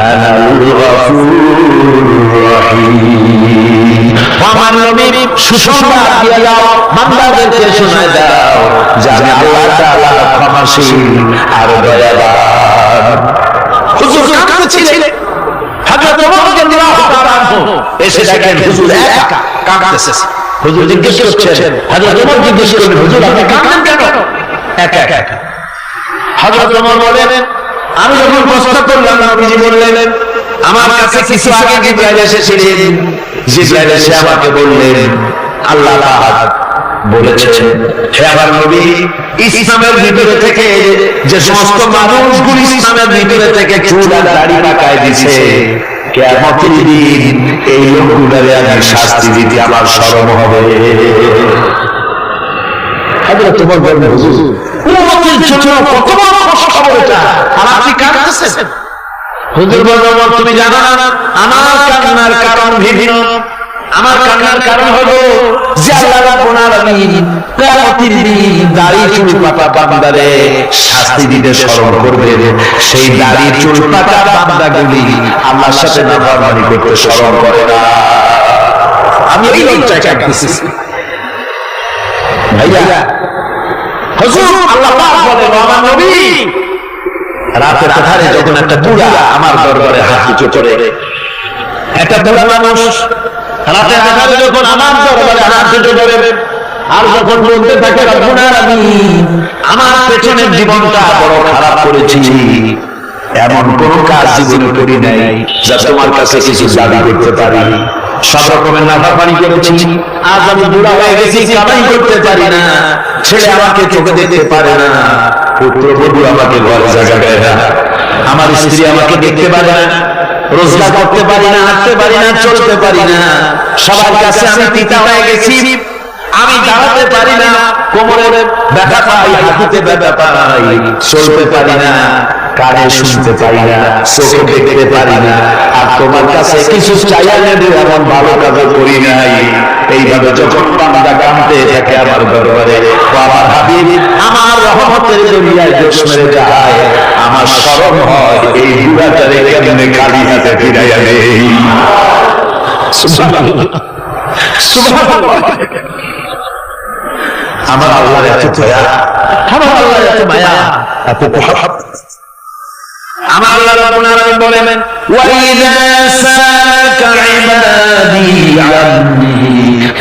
আনাল গফুরুর রহিম। আমার নবী সুসংবাদ দিয়ে দাও, বান্দাদেরকে শোনায় দাও যে আমি আল্লাহ তাআলা ক্ষমাশীল আর দয়াবান। হুজুর কাঁদছিলেন, হযরত ওমর রাদিয়াল্লাহু তাআলা আনহু এসে দেখেন হুজুর একা কাঁদতেছে। হুজুর জিজ্ঞেস করছেন, হযরত ওমর জিজ্ঞেস করলেন, হুজুর আপনি কাঁদেন কেন? একা একা। হযরত ওমর বলেন, আমি যখন প্রশ্ন করলাম, নবীজি বললেন, আমার কাছে কিছু আগে জিবরাইল এসেছিলেন। জিবরাইল এসে আমাকে বললেন, আল্লাহ পাক বলেছেন, হে আমার নবী, ইসলামের ভিতরে থেকে যে সমস্ত মানুষগুলো ইসলামের ভিতরে থেকে চুল আর দাড়ি পাকায় দিছে, কিয়ামতের দিন এই লোকগুলোরে আমি শাস্তি দিতে আমার শরম হবে। হযরত ওমর বললেন, হুজুর উম্মতের জন্য কত বড় খুশখবর এটা, আর আপনি কাঁদতেছেন। হুজুর বলল তুমি জানো না আমার কান্নার কারণ ভিন্ন। আমার কান্নার কারণ হলো যে আল্লাহ রাব্বুল আলামিন কিয়ামতের দিন দাড়ি চুল পাকা বান্দারে শাস্তি দিতে স্মরণ করবেন। সেই দাড়ি চুল পাকা বান্দাগুলি আল্লাহর সাথে নাফরমানি করতে স্মরণ করে না। আমি এই লজ্জায় কাঁদতেছি ভাইয়া। হুজুর আল্লাহ পাক বলেন আমার নবী রাতের আধারে যখন একটা বুড়া আমার দরবারে হাত উঁচু করে, একটা বুড়া মানুষ রাতের আধারে যখন আমার দরবারে হাত উঁচু করে আর যখন বলতে থাকে রব্বুল আলামিন আমার পেছনের জীবনটা বড় খারাপ করেছি, এমন কোন কাজ জীবনে করি নাই যা তোমার কাছে কিছু দাবি করতে পারি, সব রকমের নাফরমানি করেছি, আজ আমি বুড়া হয়ে গেছি, কামাই করতে পারি না, ছেলে আমাকে চোখে দেখতে পারে না, পুত্রবধূ আমাকে ঘরে জায়গা দেয় না, আমার স্ত্রী আমাকে দেখতে পারে না, রোজগার করতে পারি না, হাঁটতে পারি না, চলতে পারি না, সবার কাছে আমি পিতা হয়ে গেছি, আমি দাঁড়াতে পারি না, কোমরে ব্যথা পাই, হাঁটুতে ব্যথা পাই, চলতে পারি না, কানে শুনতে পারি না, চোখে দেখতে পারি না, আর তোমার কাছে কিছু চাইয়া নেবে এমন ভালো কাজ করি নাই। এইভাবে যখন বান্দা কাঁদতে থাকে আমার দরবারে, ও আমার হাবিব আমার রহমতের দরিয়ায় দোষ মেরে যায়, আমার স্মরণ হয় এই বুড়াটারে কেমনে খালি হাতে ফিরাইয়া নেই। সুবহানাল্লাহ, সুবহানাল্লাহ। আমার আল্লাহর এত দয়া, আমার আল্লাহর এত মায়া, এত মহব্বত। আমার আল্লাহ রাব্বুল আলামিন বলেন ওয়া ইযা সালাকা ইবাদি আন্নী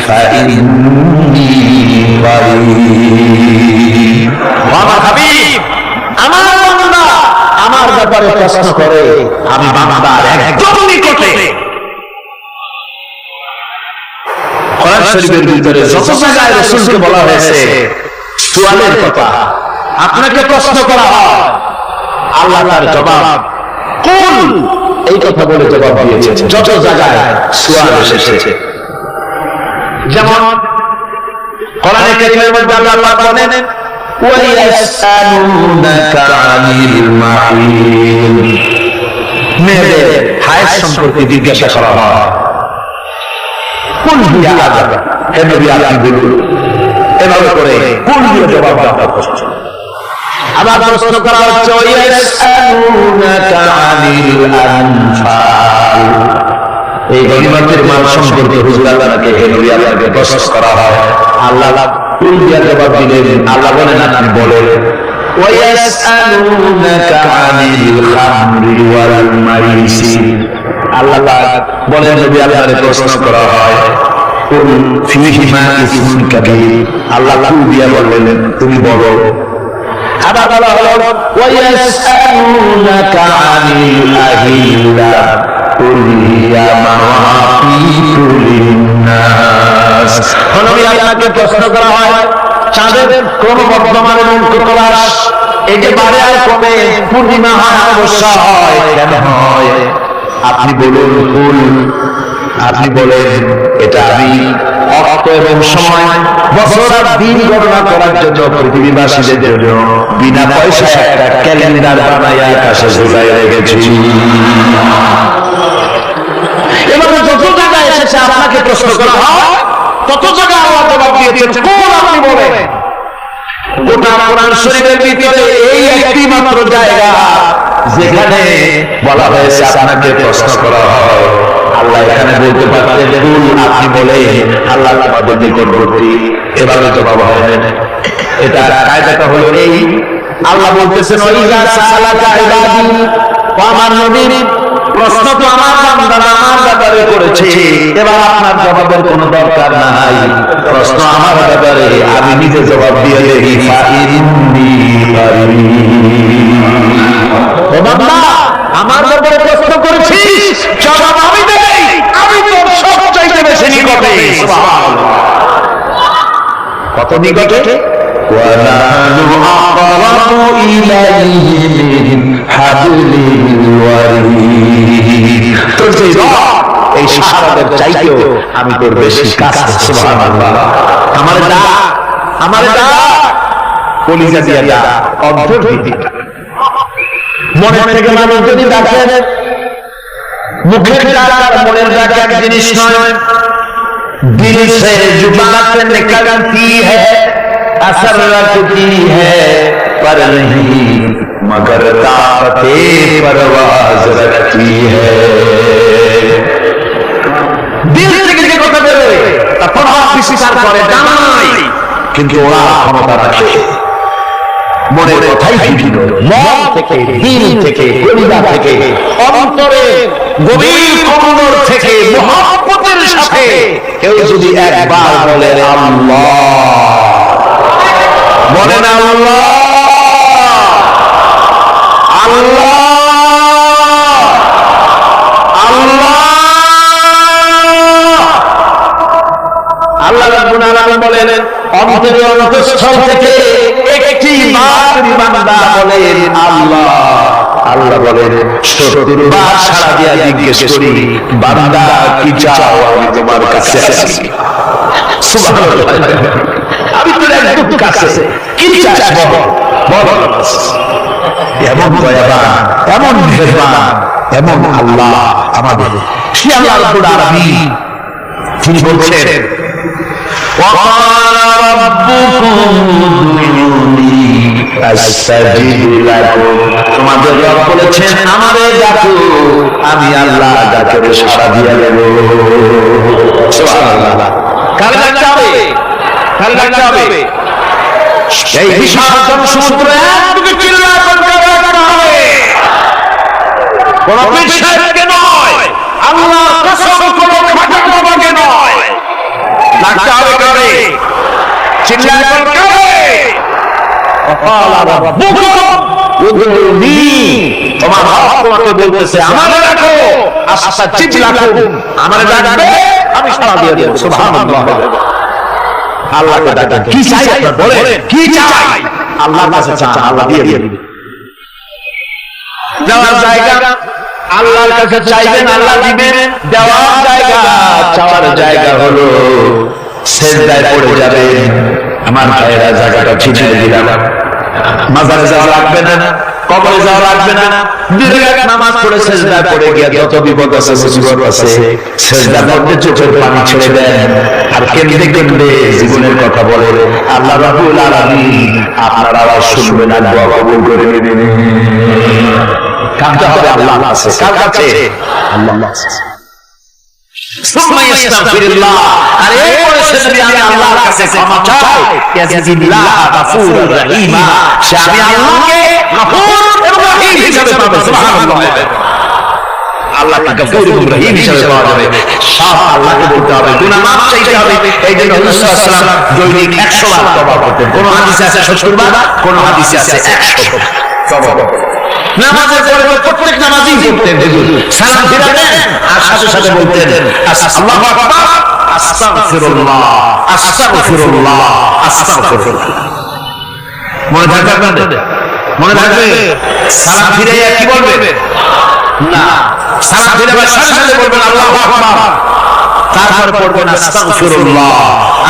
ফাইন্নী কারীব। আমার হাবিব আমার বান্দা আমার ব্যাপারে প্রশ্ন করে, আমি বান্দার একদম নিকটে। কোরআন শরীফের ভিতরে যত জায়গায় রাসূলকে বলা হয়েছে সুয়ালের কথা, আপনাকে প্রশ্ন করা হয়, আল্লাহ তার জবাব কুল এই কথা বলে জবাব দিয়েছেন। যত জায়গায় সুয়াল এসেছে, যেমন কোরআনে কারীমের মধ্যে আল্লাহ পাক বলেন ওয়া ইয়াসআলুনাকা আনিল মাহিদ, মেয়েদের হায়েজ সম্পর্কে জিজ্ঞাসা করা হয়, কুল হিয়া আযাব, হে নবী আপনি বলুন, এভাবে করে কুল দিয়ে জবাব দেওয়া হচ্ছে। আবার প্রশ্ন করা হচ্ছে ইয়াসআলুনাকা আনিল আনফাল, এই গনিমতের মাল সম্পর্কে হুজুর আল্লাহকে হে নবী আপনাকে প্রশ্ন করা হয়, আল্লাহ কুল দিয়ে জবাব দিলেন, আল্লাহ বলেন আপনি বলেন ওয়ায়াসআলুনাকা আনিল খামরি ওয়াল মাইসির, আল্লাহ বলেন নবী আল্লাহকে প্রশ্ন করা হয় কুল ফীহিমা ইসমুন কাবীর, আল্লাহ কুল দিয়ে বললেন তুমি বলো। আবার বলা হলো ওয়ায়াসআলুনাকা আনিল আহিল্লা কুল হিয়া মাওয়াকিতু লিন-নাস, নবী আল্লাহকে প্রশ্ন করা হয় চাঁদের ক্রমবর্ধমান এবং প্রকাশ এই যে বাড়ে আর কমে, পূর্ণিমা হয় অমাবস্যা হয়, কেন হয় আপনি বলুন কুল, আপনি বলেন এটা আমি অর্থ এবং সময় বছর আর দিন গণনা করার জন্য পৃথিবীবাসীদের জন্য বিনা পয়সায় একটা ক্যালেন্ডার বানাইয়া আকাশে ঝুলাই রেখেছি। এভাবে যত জায়গায় এসেছে আপনাকে প্রশ্ন করা হয়, তত জায়গায় আল্লাহ জবাব দিয়েছেন কোন আপনি বলেন। গোটা কোরআন শরীফের ভিতরে এই একটি মাত্র জায়গা যেখানে বলা হয়েছে আপনাকে প্রশ্ন করা হয়, আল্লাহ এখানে বলতে পারতেন কুল আপনি বলে, আল্লাহ আমাদের নিকটবর্তী, এভাবে জবাব হয়। এটা কায়দাটা হলো এই, আল্লাহ বলতেছেন ওয়াইজা সালাকা ইবাদি, ও আমার নবী প্রশ্ন তো আমার বান্দা আমার ব্যাপারে করেছে, এবার আপনার জবাবের কোনো দরকার নাই, প্রশ্ন আমার ব্যাপারে আমি নিজে জবাব দিয়ে দেই ফাইন্নী কারীব। ও বান্দা আমার ব্যাপারে প্রশ্ন করেছিস, জবাব আমি দেই, আমি তোর সবচাইতে বেশি নিকটে। সুবহানাল্লাহ, কত নিকটে? ওয়ানাহনু আকরাবু ইলাইহি মিন হাবলিল ওয়ারিদ, তোর যে এই সাহাবাদের চাইতেও আমি তোর বেশি কাছে। সুবহানাল্লাহ, আমার ডাক, আমার ডাক কলিজা দিয়া ডাক, অন্তর দিয়ে মনে থেকে মানুষ যদি ডাকেন মুখের ডাক আর মনের ডাক এক জিনিস নয়। दिल से जुबान से निकलती है, असर रखती है पर नहीं, मगर ताकते परवाज रखती है। दिल থেকে যে কথা বেরোয় তা প্রভাব বিস্তার করে জানাই, কিন্তু ওরা ক্ষমতা রাখে। মনের কথাই ভিন্ন, মন থেকে, দিল থেকে, কলিজা থেকে, অন্তরের গভীর কন্দর থেকে, মহব্বতের সাথে কেউ যদি একবার বলে আল্লাহ, বলেন আল্লাহ আল্লাহ আল্লাহ, আল্লাহ রাব্বুল আলামিন বলেন অন্তরের অন্তঃস্থল থেকে একটি বার বান্দা বলেন আল্লাহ, আল্লাহ বলেন ৭০ বার সাড়া দিয়া জিজ্ঞেস করি বান্দা কি চাও, আমি তোমার কাছে আছি। সুবহানাল্লাহ, আমি তোর একদম কাছে, কি চাস বল বল। এমন দয়াবান, এমন মেহেরবান, এমন আল্লাহ আমাদের, সে আল্লাহ রাব্বুল আলামিন তিনি বলছেন وقال ربكم ادعوني استجب لكم, তোমাদের রব বলেছেন আমারে ডাকো, আমি আল্লাহ ডাকে সাড়া দিয়ে দেব। সুবহানাল্লাহ, কার ডাকতে হবে, কার ডাকতে হবে? এই বিশাল জনসমুদ্র একদিকে চিল্লা করে ডাকতে হবে, কোন বিশ্বাসকে নয়, আল্লাহ কসম করে খাটাকে নয়, ডাকতে হবে কারে? চিল্লায় কারে? وقال ربكم ادعوني, তোমার রব তোমাকে বলতেছে আমারে ডাকো, আস্তাজিব লাকুম, আমারে ডাকবে আমি সাড়া দিয়ে দেব। সুবহানাল্লাহ, আল্লাহকে ডাকেন, কি চাই আপনারা বলেন, কি চাই? আল্লাহর কাছে চান, আল্লাহ দিয়ে দিবেন। যাওয়ার জায়গা আল্লাহর কাছে চাইবেন, আল্লাহ দিবেন। দেওয়ার জায়গা, চাওয়ার জায়গা হলো সেজদায় পড়ে যাবেন। আমার ভাইয়েরা জায়গাটা ছিঁড়ে দিলাম, মাজারে যাওয়া লাগবে না, কবরে যাওয়া লাগবে না, দুই রাকাত নামাজ পড়ে সেজদায় পড়ে গিয়ে যত বিপদ আছে মুসিবত আছে সেজদার মধ্যে চোখের পানি ছেড়ে দেন আর কেঁদে কেঁদে জীবনের কথা বলেন। আল্লাহ রাব্বুল আলামিন আপনার আওয়াজ শুনবেন আর দোয়া কবুল করে নেবেন। কাঁদতে হবে আল্লাহর কাছে, কার কাছে? আল্লাহর কাছে। সুম্মা ইস্তাগফিরুল্লাহ, আর এরপরে সে যদি আমি আল্লাহর কাছে ক্ষমা চাই, ইয়াজিদিল্লাহ গফুরুর রহিম, সে আমি আল্লাহকে গফুর এবং রহিম হিসেবে পাবে। সুবহানাল্লাহ, আল্লাহকে গফুর এবং রহিম হিসেবে পাওয়া যাবে। সব আল্লাহকে বলতে হবে, গুনাহ মাফ চাইতে হবে। এই জন্য রাসূল সাল্লাল্লাহু আলাইহি ওয়াসাল্লাম দৈনিক 100 বার তওবা করতেন। কোন হাদিসে আছে 70 বার, কোন হাদিসে আছে 100 তওবা। নামাজের পরে প্রত্যেক নামাজই পড়তেন হুজুর, সালাম ফিরাতেন আর সাথে সাথে বলতেন আল্লাহু আকবার, আস্তাগফিরুল্লাহ, আস্তাগফিরুল্লাহ, আস্তাগফিরুল্লাহ। মনে থাকবে আপনাদের? মনে থাকবে? সালাম ফিরে কি বলবেন? না, সালাম ফিরে সাথে সাথে বলবেন আল্লাহু আকবার, তারপর পড়বেন আস্তাগফিরুল্লাহ,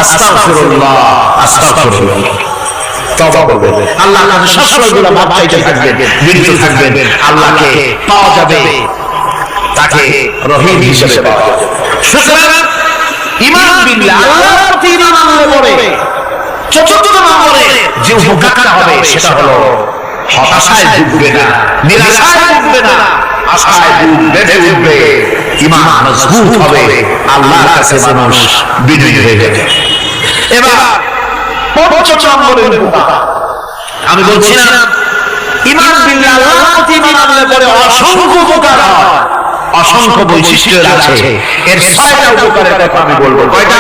আস্তাগফিরুল্লাহ, আস্তাগফিরুল্লাহ। তওবা করবেন, আল্লাহর কাছে সবসময় গুনাহ মাফ চাইতে থাকবেন, বিরত থাকবেন, আল্লাহকে পাওয়া যাবে, তাকে রহিম হিসেবে পাওয়া যাবে। সুতরাং ঈমান বিল্লাহ, আল্লাহর প্রতি ঈমান আনলে পরে চতুর্থ নম্বরে যে উপকারটা হবে সেটা হলো হতাশায় ভুগবে না, নিরাশায় ভুগবে না, আশায় বুক বেঁধে উঠবে, ঈমান মজবুত হবে, আল্লাহর কাছে মানুষ বিনয়ী হয়ে যাবে। এবার আমি বলছি না ঈমান বিল্লাহ, আল্লাহর প্রতি ঈমান আনলে পরে অসংখ্য উপকার হয়, অসংখ্য বৈশিষ্ট্য আছে। এর 6টা উপকারের কথা আমি বলবো। কয়টা?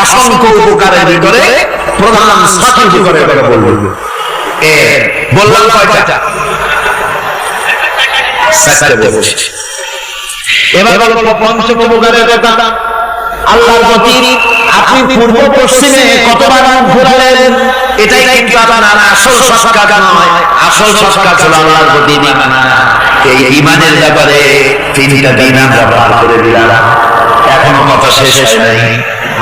অসংখ্য উপকারের ভিতরে প্রধান 6টি উপকারের কথা বলবো। বললাম কয়টা? 7টা বলছি। এবার বলবো পঞ্চম উপকারের কথা। আল্লাহর প্রতি আপনি পূর্ব পশ্চিমে কতবার ঘোরালেন, এটাই কিন্তু আপনার আসল সৎকার নয়। আসল সৎকার হলো আল্লাহর প্রতি ঈমান আনা। এই ঈমানের ব্যাপারে 3টা দিন আমরা পার করে দিলাম, এখনো কথা শেষ হয় নাই।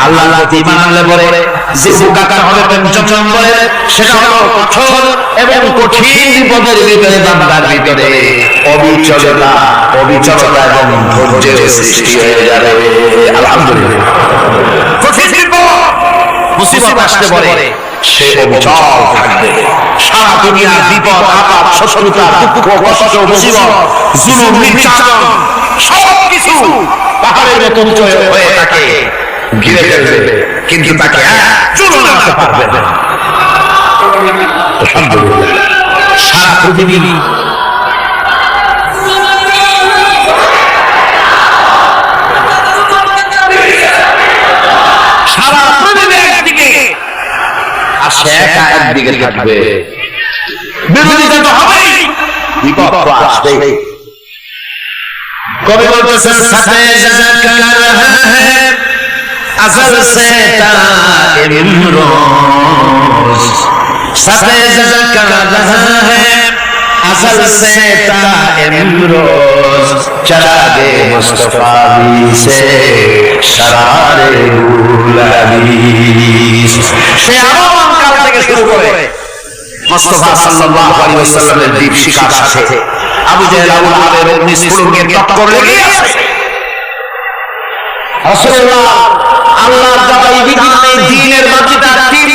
আল্লাহর প্রতি ঈমান আনলে পরে যে উপকার হবে ৫ নম্বরে, সেটা হলো কঠোর এবং কঠিন বিপদের ভিতরে, বান্দার ভিতরে অবিচলতা এবং ধৈর্যের সৃষ্টি হয়ে যাবে। আলহামদুলিল্লাহ। কঠিন বিপদ মুসিবত আসতে পারে, সে অবিচল থাকবে। সারা দুনিয়ার বিপদ আপদ, শত্রুতা, দুঃখ, কষ্ট, মুসিবত, জুলুম, নির্যাতন সবকিছু পাহাড়ের মতো উঁচু হয়ে থাকে, ঘিরে ফেলবে, কিন্তু তাকে চুলো নাড়তে পারবে না। আলহামদুলিল্লাহ। সারা পৃথিবী একদিকে আর সে একা একদিকে থাকবে। বিরোধিতা তো হবেই, বিপদ তো আসবেই। কবি বলতেছেন সাথে আসল সে ইমরোজ সাথে আসল সে ইমরোজ চরাগে মুস্তফা সে শরারে গুলাবিস। সে আরব কাল থেকে শুরু করে মুস্তাফা সাল্লাল্লাহু আলাইহি ওয়াসাল্লামের দীপ শিখার সাথে আবু জাহেল, আবু লাহাবের অগ্নিস্ফুলিঙ্গের টক্কর লেগেই আছে। রাসূলুল্লাহ আল্লাহর জবাই বিধানে দ্বীনের মাটিটা তিন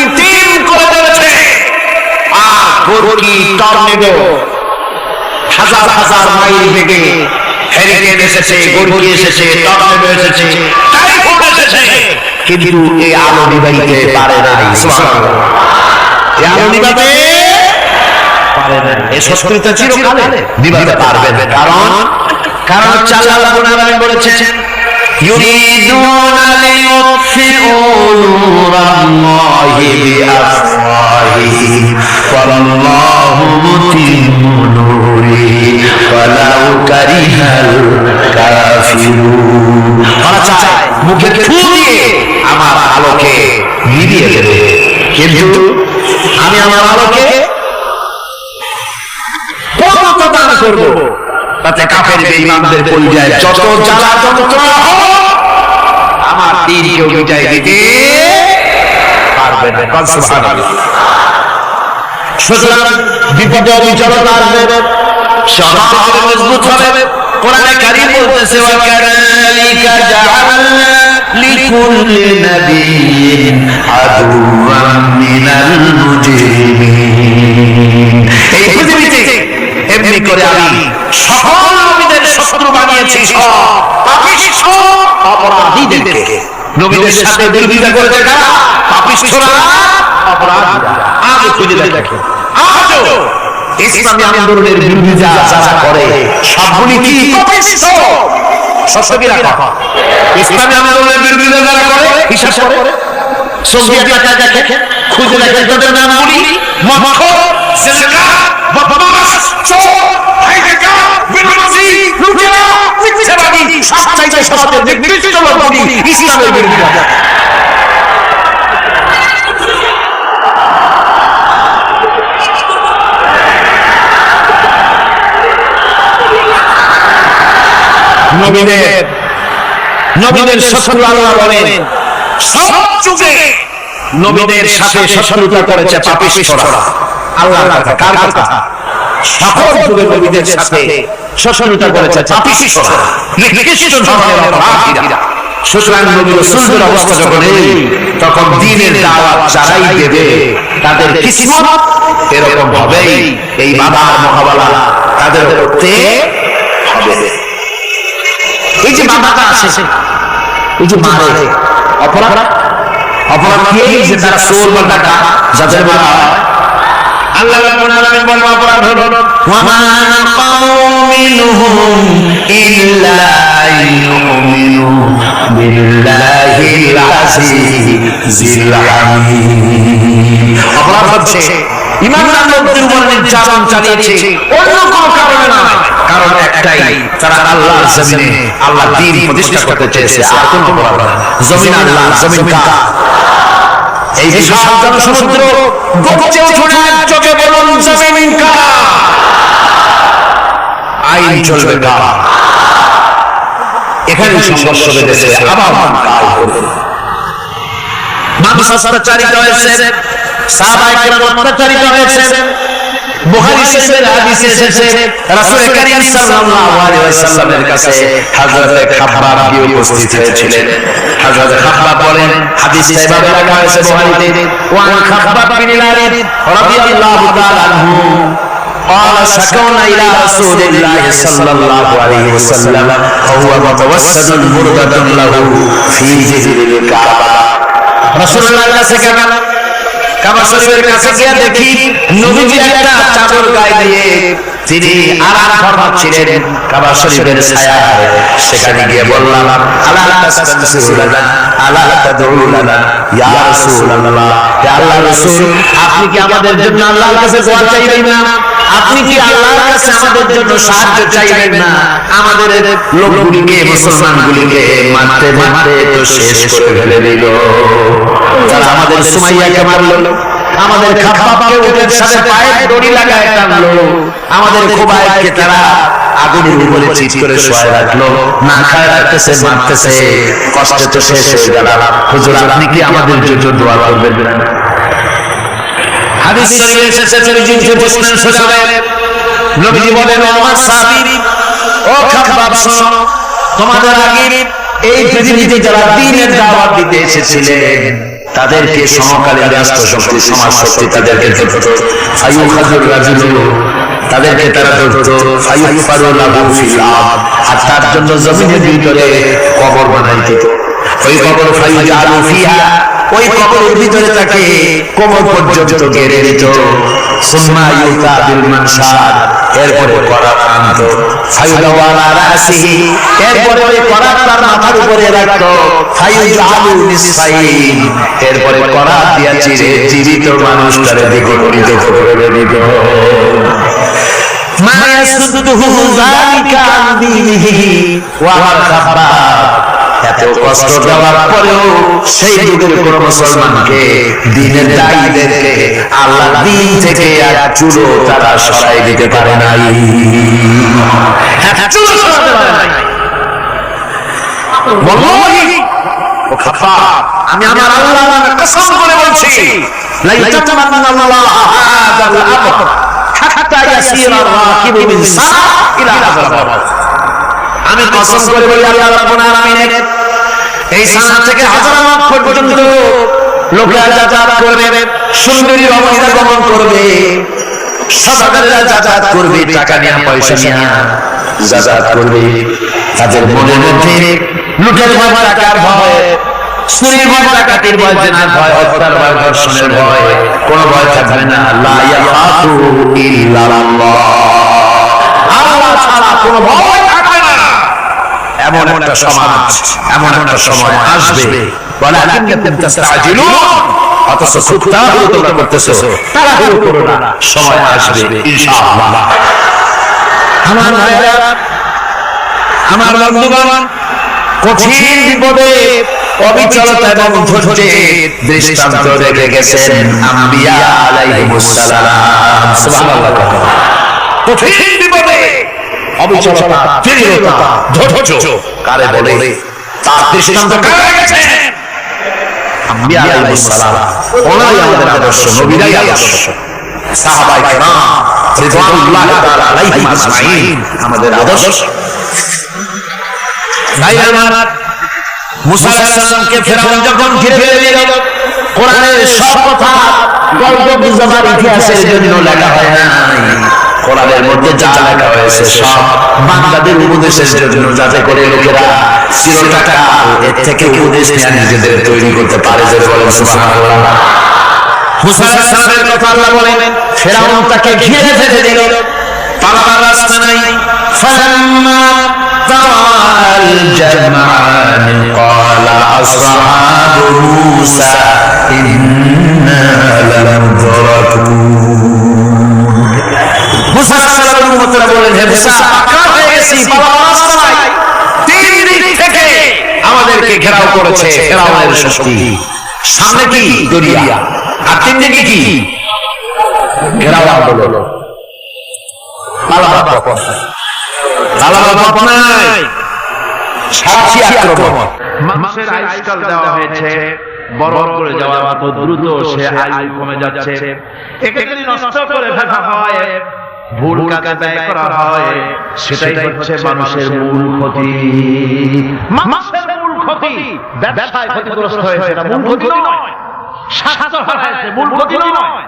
করে দিয়েছে। আর গর্কি টর্নেডো হাজার হাজার মাইল বেগে হেরিকেন এসেছে, গর্কি এসেছে, টর্নেডো এসেছে, টাইফুন এসেছে, কিন্তু এই আলো নিভাইতে পারে নাই। সুবহানাল্লাহ। এই আলো নিভাতে পারে না। এই সত্যতা চিরকালে নিভাতে পারবে না। কারণ আল্লাহ রাব্বুল বলেছেন ইউরিদুনা লিইউতফিউ নূরাল্লাহি বিআফওয়াহিহিম ওয়াল্লাহু মুতিম্মু নূরিহি ওয়ালাউ কারিহাল কাফিরুন। তারা চায় মুখে থু দিয়ে আমার আলোকে নিভিয়ে দেবে, কিন্তু আমি আমার আলোকে পূর্ণতা দান করব, তাতে কাফের বেঈমানদের কলিজায় যত জ্বালা যন্ত্রণা হবে আমার দ্বীন কেউ মিটাই দিতে পারবে না। সুবহানাল্লাহ। সুতরাং বিপদে অবিচলতা আসবে, সমাজ হবে, মজবুত হবে। কোরআনে কারীম বলতেছে ওয়া কাযালিকা জাআলনা লিকুল্লি নাবিয়্যিন আদুওয়াম মিনাল মুজরিমিন। এই পৃথিবীতে এমনি করে আমি সকল নবীদের শত্রু বানিয়েছি, সব পাপিষ্ঠ অপরাধীদেরকে। নবীদের সাথে বিরোধিতা করেছে কারা? পাপিষ্ঠরা, অপরাধীরা। আজও খুঁজে দেখে, আজও ইসলামী আন্দোলনের বিরোধিতা যারা করে সবগুলি কি পাপিষ্ঠ? সত্য কি রাখা? ইসলামী আন্দোলনের বিরোধিতা যারা করে হিসাব করে সোভিয়েত এলাকায় দেখে, খুঁজে দেখে তাদের নামগুলি মক্খর, জেলকা, বদমাশ, চোর, হাইজাকার, বিনাশী, লুটেরা, মিথ্যাবাদী, সবচাইতে সমাজের নিকৃষ্ট লোকগুলি ইসলামের বিরোধিতা করে। নবীদের শত্রু আল্লাহ বলেন সব যুগে নবীদের সাথে শত্রুতা করেছে পাপিষ্ঠরা। আল্লাহর কথা, কার কথা? সকল যুগে নবীদের সাথে শত্রুতা করেছে পাপিষ্ঠরা, নিকৃষ্ট ধরনের অপরাধীরা। সুতরাং নবী রাসূলদের অবস্থা যখন এই, তখন দ্বীনের দাওয়াত যারাই দেবে তাদের কিসমত এরকম হবেই। এই বাধার মোকাবেলা তাদের করতে হবে। এই যে বাধাটা আসে, এই যে মারে অপরাধ কি? যে তারা চোর বা ডাকাত যাদের মারা হয়, আল্লাহ রাব্বুল আলামিন বলেন অপরাধ হলো ওয়া মা নাকাউ মিনহুম ইল্লা ইউমিনু বিল্লাহিল আজিজিল হামিদ। অপরাধ হচ্ছে ঈমানদার লোকদের উপর নির্যাতন চালিয়েছে, অন্য কোনো কারণে না, কারণ একটাই, তারা আল্লাহর জমিনে আল্লাহর দ্বীন প্রতিষ্ঠা করতে চেয়েছে। আর কোনো অপরাধ না। জমিন আল্লাহ, জমিন কার? এই বিশাল জনসমুদ্র গর্জে উঠুন চোখে বলুন জমিন কার? আইন চলবে কার? এখানে সংঘর্ষ বেঁধেছে, আবার কাল হবে। মানুষ অত্যাচারিত হয়েছে, সাহাবায়ে কেরাম অত্যাচারিত হয়েছে। বুখারী শরীফের হাদিসে এসেছে রাসূল করিম সাল্লাল্লাহু আলাইহি ওয়াসাল্লামের কাছে হযরত খাব্বাব গিয়ে উপস্থিত হয়েছিলেন। হযরত খাব্বাব বলেন, হাদিসটা এভাবে লেখা হয়েছে বুখারীতে, ওয়ান খাব্বাব বিন আলী রাদিয়াল্লাহু তাআলা আনহু قال شكونا إلى رسول الله صلى الله عليه وسلم وهو متوسد بردة له في جذر الكعبة رسول الله কাছে গেলাম, কাবা শরীফের কাছে গিয়ে দেখি নবীজি একটা চাদর গায়ে দিয়ে তিনি আরাম ফরমাচ্ছিলেন কাবা শরীফের ছায়ায়। সেখানে গিয়ে বললাম, আলা তাস্তাগফিরুনা আলা তাদউনা ইয়া রাসূলুল্লাহ, হে আল্লাহর রাসূল, আপনি কি আমাদের জন্য আল্লাহর কাছে দোয়া চাইবেন না? আপনি কি আল্লাহর কাছে আমাদের জন্য সাহায্য চাইবেন না? আমাদের লোকগুলিকে, মুসলমানগুলিকে মারতে মারতে তো শেষ করে ফেলে দিল। তারা আমাদের সুমাইয়াকে মারলো, আমাদের খাব্বাবকে উটের সাথে পায়ের দড়ি লাগায় টানলো, আমাদের খুবাইবকে তারা আগুনের উপরে চিৎ করে শোয়ায় রাখলো, না খায় রাখতেছে, মারতেছে, কষ্টে তো শেষ হয়ে গেল। হুজুর, আপনি কি আমাদের জন্য দোয়া করবেন না? হাদিস শরীফে এসেছে, নবীজি বললেন, সুরায়ে নবীজি বলেন, আমার সাহাবী, ও খাব্বাব শোনো, তোমাদের আগে এই পৃথিবীতে যারা দ্বীনের দাওয়াত দিতে এসেছিলেন তাদেরকে সমকালীন রাষ্ট্র শক্তি, সমাজ শক্তি তাদেরকে ধরত, ফায়ুখাজুর রাজুলু, তাদেরকে তারা ধরত, ফায়ুফারু লাহু ফিল আরদ, আর তার জন্য জমিনের ভিতরে কবর বানাই দিত। ওই কবর ফায়ুজালু ফিহা, ওই কবরের ভিতরে তাকে কোমর পর্যন্ত ঘিরে দিত। সুম্মা ইউতা বিল মানশার, এরপরে করাত আনত, ফায়ুদাউ আলা রাসিহি, এরপরে ওই করাত তার মাথার উপরে রাখতো, ফায়ুজালু নিসফাইন, এরপরে করাত দিয়া চিরে জীবিত মানুষটারে দ্বিগুণিত করে দিত। মা ইয়াসুদুহু যালিকা আন দীনিহি ওয়া খাব্বাব, এত কষ্ট দেওয়ার পরেও সেই যুগের কোন মুসলমানকে, দ্বীনের দায়ীদেরকে আল্লাহ দ্বীন থেকে এক চুলো তারা সরাই দিতে পারে নাই, চুলো সরাতে পারে নাই। ওয়াল্লাহি, ও খাব্বাব, আমি আমার আল্লাহর নামে কসম করে বলছি, লা ইয়াতামান্নাল্লাহু হাযাল আমর হাত্তা ইয়াসিরা রাকিবু মিন সাআ ইলা হাযাল আমর। আমি কসম করে বলি, আল্লাহ রাব্বুল আলামিন এই সানা থেকে হাজার মাস পর্যন্ত লোকেরা যাতায়াত করবে, সুন্দরী রমণীরা গমন করবে, সদাগরেরা যাতায়াত করবে, টাকা নিয়ে পয়সা নিয়ে যাতায়াত করবে। তাদের মনের মধ্যে লুটের ভয়, টাকার ভয়, চুরির ভয়, ডাকাতির ভয়, জেনার ভয়, হত্যার ভয়, ধর্ষণের ভয়, কোন ভয় থাকবে না। লা ইয়াখাফু ইল্লাল্লাহ, আল্লাহ ছাড়া কোনো ভয় থাকবে না। এমন একটা সমাজ, এমন একটা সময় আসবে, ওয়ালাকিন্নাকুম তাস্তাজিলুন, অথচ খুব তাড়াহুড়ো তোমরা করতেছো, তাড়াহুড়ো করো না, সময় আসবে ইনশাআল্লাহ। আমার ভাইরা, আমার বন্ধুগণ, কঠিন বিপদে অবিচলতা এবং ধৈর্যের দৃষ্টান্ত রেখে গেছেন আম্বিয়া আলাইহিমুস সালাম। সুবহানাল্লাহ। কঠিন বিপদে অবিচলতা, দৃঢ়তা, ধৈর্য কারে বলে, তার দৃষ্টান্ত কারে গেছেন আম্বিয়া আলাইহিমুস সালাম। ওনাই আমাদের আদর্শ, নবীরাই আদর্শ, সাহাবায়ে কেরাম রিদওয়ানুল্লাহি তাআলা আলাইহিম আজমাইন আমাদের আদর্শ। ভাইরা আমার, মুসা আলাইহিস সালামকে ফেরাউন যখন ঘিরে ফেলে দিল, কোরআনের সব কথা গল্প গুজবার ইতিহাসের জন্য লেখা হয় নাই, কোরআনের মধ্যে যা লেখা হয়েছে সব বান্দাদের উপদেশের জন্য, যাতে করে লোকেরা চিরকাল এর থেকে উপদেশ নিয়ে নিজেদের তৈরি করতে পারে। যে বলেন সুবহানাল্লাহ। মুসা আলাইহিস সালামের কথা আল্লাহ বলেন, ফেরাউন তাকে ঘিরে ফেলে দিল, পালাবার রাস্তা নাই। ফালাম্মা তাওয়াল জামআন ক্বালা আসহাবু মূসা ইন্না লামুদরাকুন। মুসা আলাইহিস সালামের উম্মতরা বলেন, হে মুসা, পাকড়াও হয়ে গেছি, পালাবার রাস্তা নাই, তিন দিক থেকে আমাদেরকে ঘেরাও করেছে ফেরাউনের শক্তি। সামনে কি দরিয়া, আর তিন দিকে কি ঘেরাও আন্দোলন, পালাবার পথ নাই, সাহসী আক্রমণ। মানুষের আইসকাল দেওয়া হয়েছে বরফ করে যাওয়ার মতো দ্রুত সে আয়ু কমে যাচ্ছে। একে যদি নষ্ট করে ফেলা হয়, ভুল কাজে ব্যয় করা হয়, সেটাই হচ্ছে মানুষের মূল ক্ষতি। মানুষের মূল ক্ষতি ব্যবসায় ক্ষতিগ্রস্ত হয়েছে, এটা মূল ক্ষতি নয়। স্বাস্থ্য হারাইছে, মূল ক্ষতি নয়।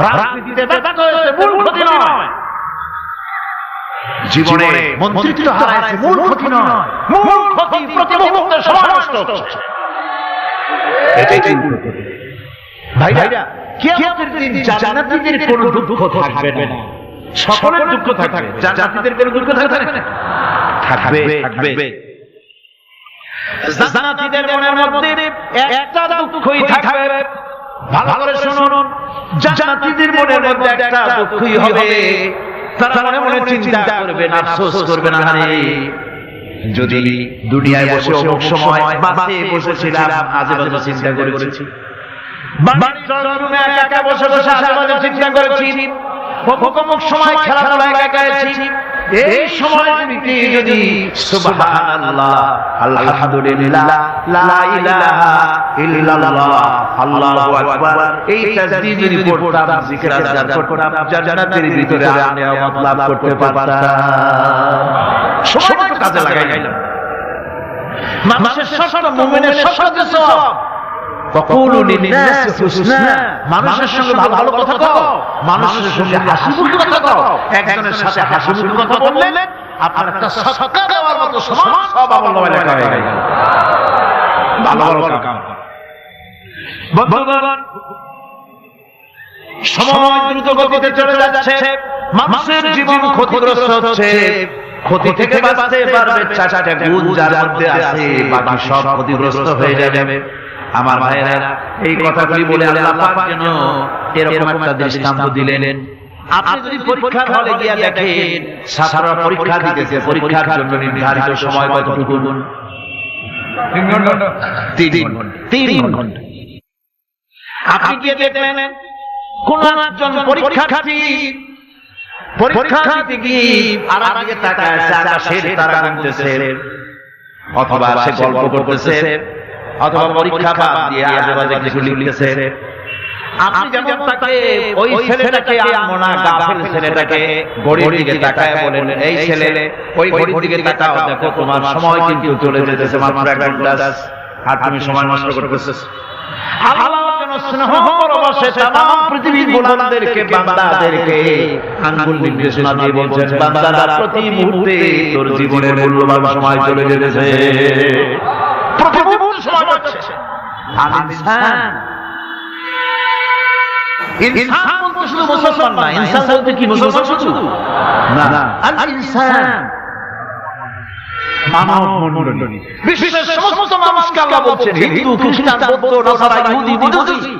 রাজনীতিতে ব্যাঘাত হয়েছে, মূল ক্ষতি নয়। জীবনে মন্ত্রিত্ব হারাইছে, মূল ক্ষতি নয়। মূল ক্ষতি প্রতি মুহূর্তে সমাজ নষ্ট হচ্ছে। এটাই মূল ক্ষতি। ভাইরা, কিয়ামতের দিন জান্নাতীদের কোনো দুঃখ থাকবে না, সকলের দুঃখ থাকবে। জান্নাতীদের কোনো দুঃখ থাকবে না? থাকবে, থাকবে। জান্নাতীদের মনের মধ্যে একটা দুঃখই থাকবে। ভালো করে শুনুন, জান্নাতীদের মনের মধ্যে একটা দুঃখই হবে। তারা মনে মনে চিন্তা করবে, আফসোস করবে, না রে যদি দুনিয়ায় বসে অমুক সময় বাসে বসেছিলাম, আজেবাজে চিন্তা করেছি, বাড়ির রুমে একা বসে বসে আজেবাজে চিন্তা করেছি, অমুক সময় খেলাধুলায় একা গেছি, এই সময়টিতে যদি সুবহানাল্লাহ, আলহামদুলিল্লাহ, লা ইলাহা ইল্লাল্লাহ, আল্লাহু আকবার, এই তাসবিহ যদি পড়তাম, জিকির আজকার করতাম, জান্নাতের ভিতরে নিয়ামত লাভ করতে পারতাম। সময় কাজে লাগাইলাম। মানুষের সব মুমিনের সব সব ফাকুলু লিন-নাসি হুসনা, মানুষের সঙ্গে ভালো কথা কও, মানুষের সঙ্গে হাসিমুখে কথা কও। একজনের সাথে হাসিমুখে কথা বললেন, আপনার একটা সাদকা দেওয়ার মতো সমান সব আমল লেখা হয়ে গেল। ভালো ভালো কাম। বন্ধুগণ, সময় দ্রুত গতিতে চলে যাচ্ছে, মানুষের জীবন ক্ষতিগ্রস্ত হচ্ছে। ক্ষতি থেকে বাঁচতে পারবে চারটা গুণ যার মধ্যে আছে, বাকি সব ক্ষতিগ্রস্ত হয়ে যাবে। আমার ভাইয়েরা, এই কথাগুলি বলে আল্লাহ পাক যেন এরকম একটা দৃষ্টান্ত দিলেন। আপনি যদি পরীক্ষার হলে গিয়া দেখেন, ছাত্ররা পরীক্ষা দিতেছে, পরীক্ষার জন্য নির্ধারিত সময় কতটুকু? 3 ঘন্টা। আপনি গিয়ে দেখবেন কোন একজন পরীক্ষার্থী পরীক্ষা দিতে গিয়ে আর আগে তাকায় আকাশের তারা গুনতেছে, অথবা সে গল্প করতেছে, অথবা পরীক্ষা বাদ দিয়ে আজেবাজে কিছু লিখতেছে। আপনি যেমন তাকে ওই ছেলেটাকে আমনা গাফেল ছেলেটাকে ঘড়ির দিকে তাকায় বলেন, এই ছেলে ওই ঘড়ির দিকে তাকাও, দেখো তোমার সময় কিন্তু চলে যেতেছে মাত্র 1 ঘন্টা, আর তুমি সময় নষ্ট করতেছিস। আল্লাহ যেন স্নেহ পরবশে तमाम পৃথিবীর গোলামদেরকে, বান্দাদেরকে আঙ্গুল নির্দেশনা দিয়ে বলছেন, বান্দারা প্রতি মুহূর্তে তোর জীবনের মূল্যবান সময় চলে যেতেছে, প্রতি মুহূর্তে সময় যাচ্ছে। ইনসান বলতে শুধু মুসলমান না, ইনসান বলতে কি মুসলমান শুধু না, আল ইনসান মানব মণ্ডলী, বিশ্বের সমস্ত মানুষকে আল্লাহ বলছেন, হিন্দু, খ্রিস্টান, বৌদ্ধ, নাসারা, ইহুদি, মজুসি,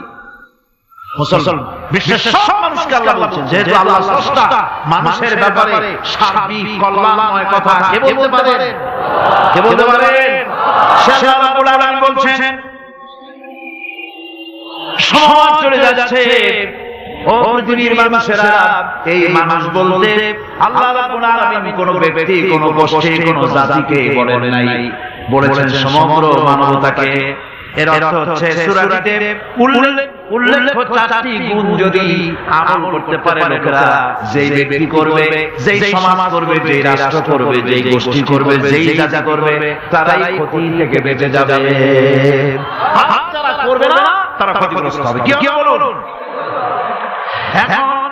মুসলমান, বিশ্বের সব মানুষকে আল্লাহ বলছেন। যেহেতু আল্লাহ স্রষ্টা, মানুষের ব্যাপারে সার্বিক কল্যাণময় কথা কে বলতে পারেন? কে বলতে পারেন? সে আল্লাহ রাব্বুল আলামিন বলছেন, সময় চলে যাচ্ছে, ও পৃথিবীর মানুষেরা, এই মানুষ বলতে আল্লাহ রাব্বুল আলামিন কোন ব্যক্তি, কোন গোষ্ঠী, কোন জাতিকে বলেন নাই, বলেছেন সমগ্র মানবতাকে। এর অর্থ হচ্ছে সূরাটিতে উল্লেখ 4টি গুণ যদি আমল করতে পারে লোকেরা, যেই ব্যক্তি করবে, যেই সমাজ করবে, যেই রাষ্ট্র করবে, যেই গোষ্ঠী করবে, যেই জাতি করবে, তারাই ক্ষতি থেকে বেঁচে যাবে। আর যারা করবে না, তারা ক্ষতিগ্রস্ত হবে। কি বলুন? এখন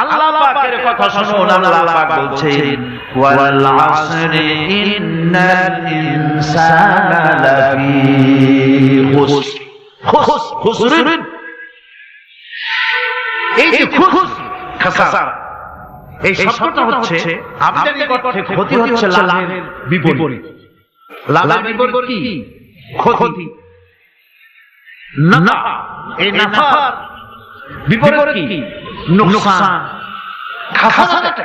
আল্লাহ পাকের কথা শুনুন, আল্লাহ পাক বলছেন, ওয়াল আসরি ইন্নাল ইনসানা লাফি খুসর। এই যে খাসারা, এই শব্দটা হচ্ছে আমাদের নিকট ক্ষতি হচ্ছে লাভের বিপরীত। লাভের বিপরীত কি? ক্ষতি। না, এই নাফার বিপরীত কি? নুকসান। খাসারাটা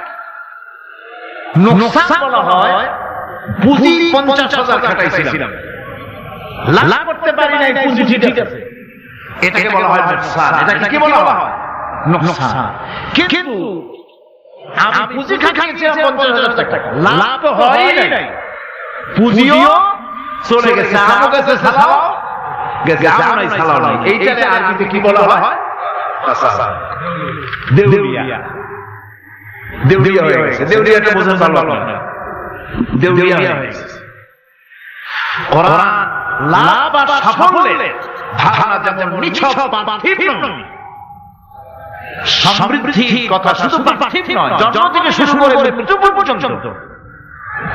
নুকসান বলা হয়, পুঁজি 50,000 খাটাইছিলাম, লাভ করতে পারি নাই, পুঁজি ঠিক আছে, এটাকে বলা হয় নুকসান। এটাকে কি বলা হয়? নুকসান। কিন্তু আমি পুঁজি খাটাইছিলাম 50,000 টাকা, লাভ তো হয়ই নাই, পুঁজিও চলে গেছে, আমও গেছে, ছাড়াও গেছে আলো নাই সালাও নাই, এইটারে আরবিতে কি বলা হয়? দেউলিয়া। দেউলিয়া হয়ে গেছে। দেউলিয়াটা বোঝেন ভালো না, দেউলিয়া হয়ে গেছে। কোরআন লাভ আর সাফল্যের ধারণা যেমন নিছক পার্থিব নয়, সমৃদ্ধি কথা শুধু পার্থিব নয়, জন্ম থেকে শুরু করে মৃত্যু পর্যন্ত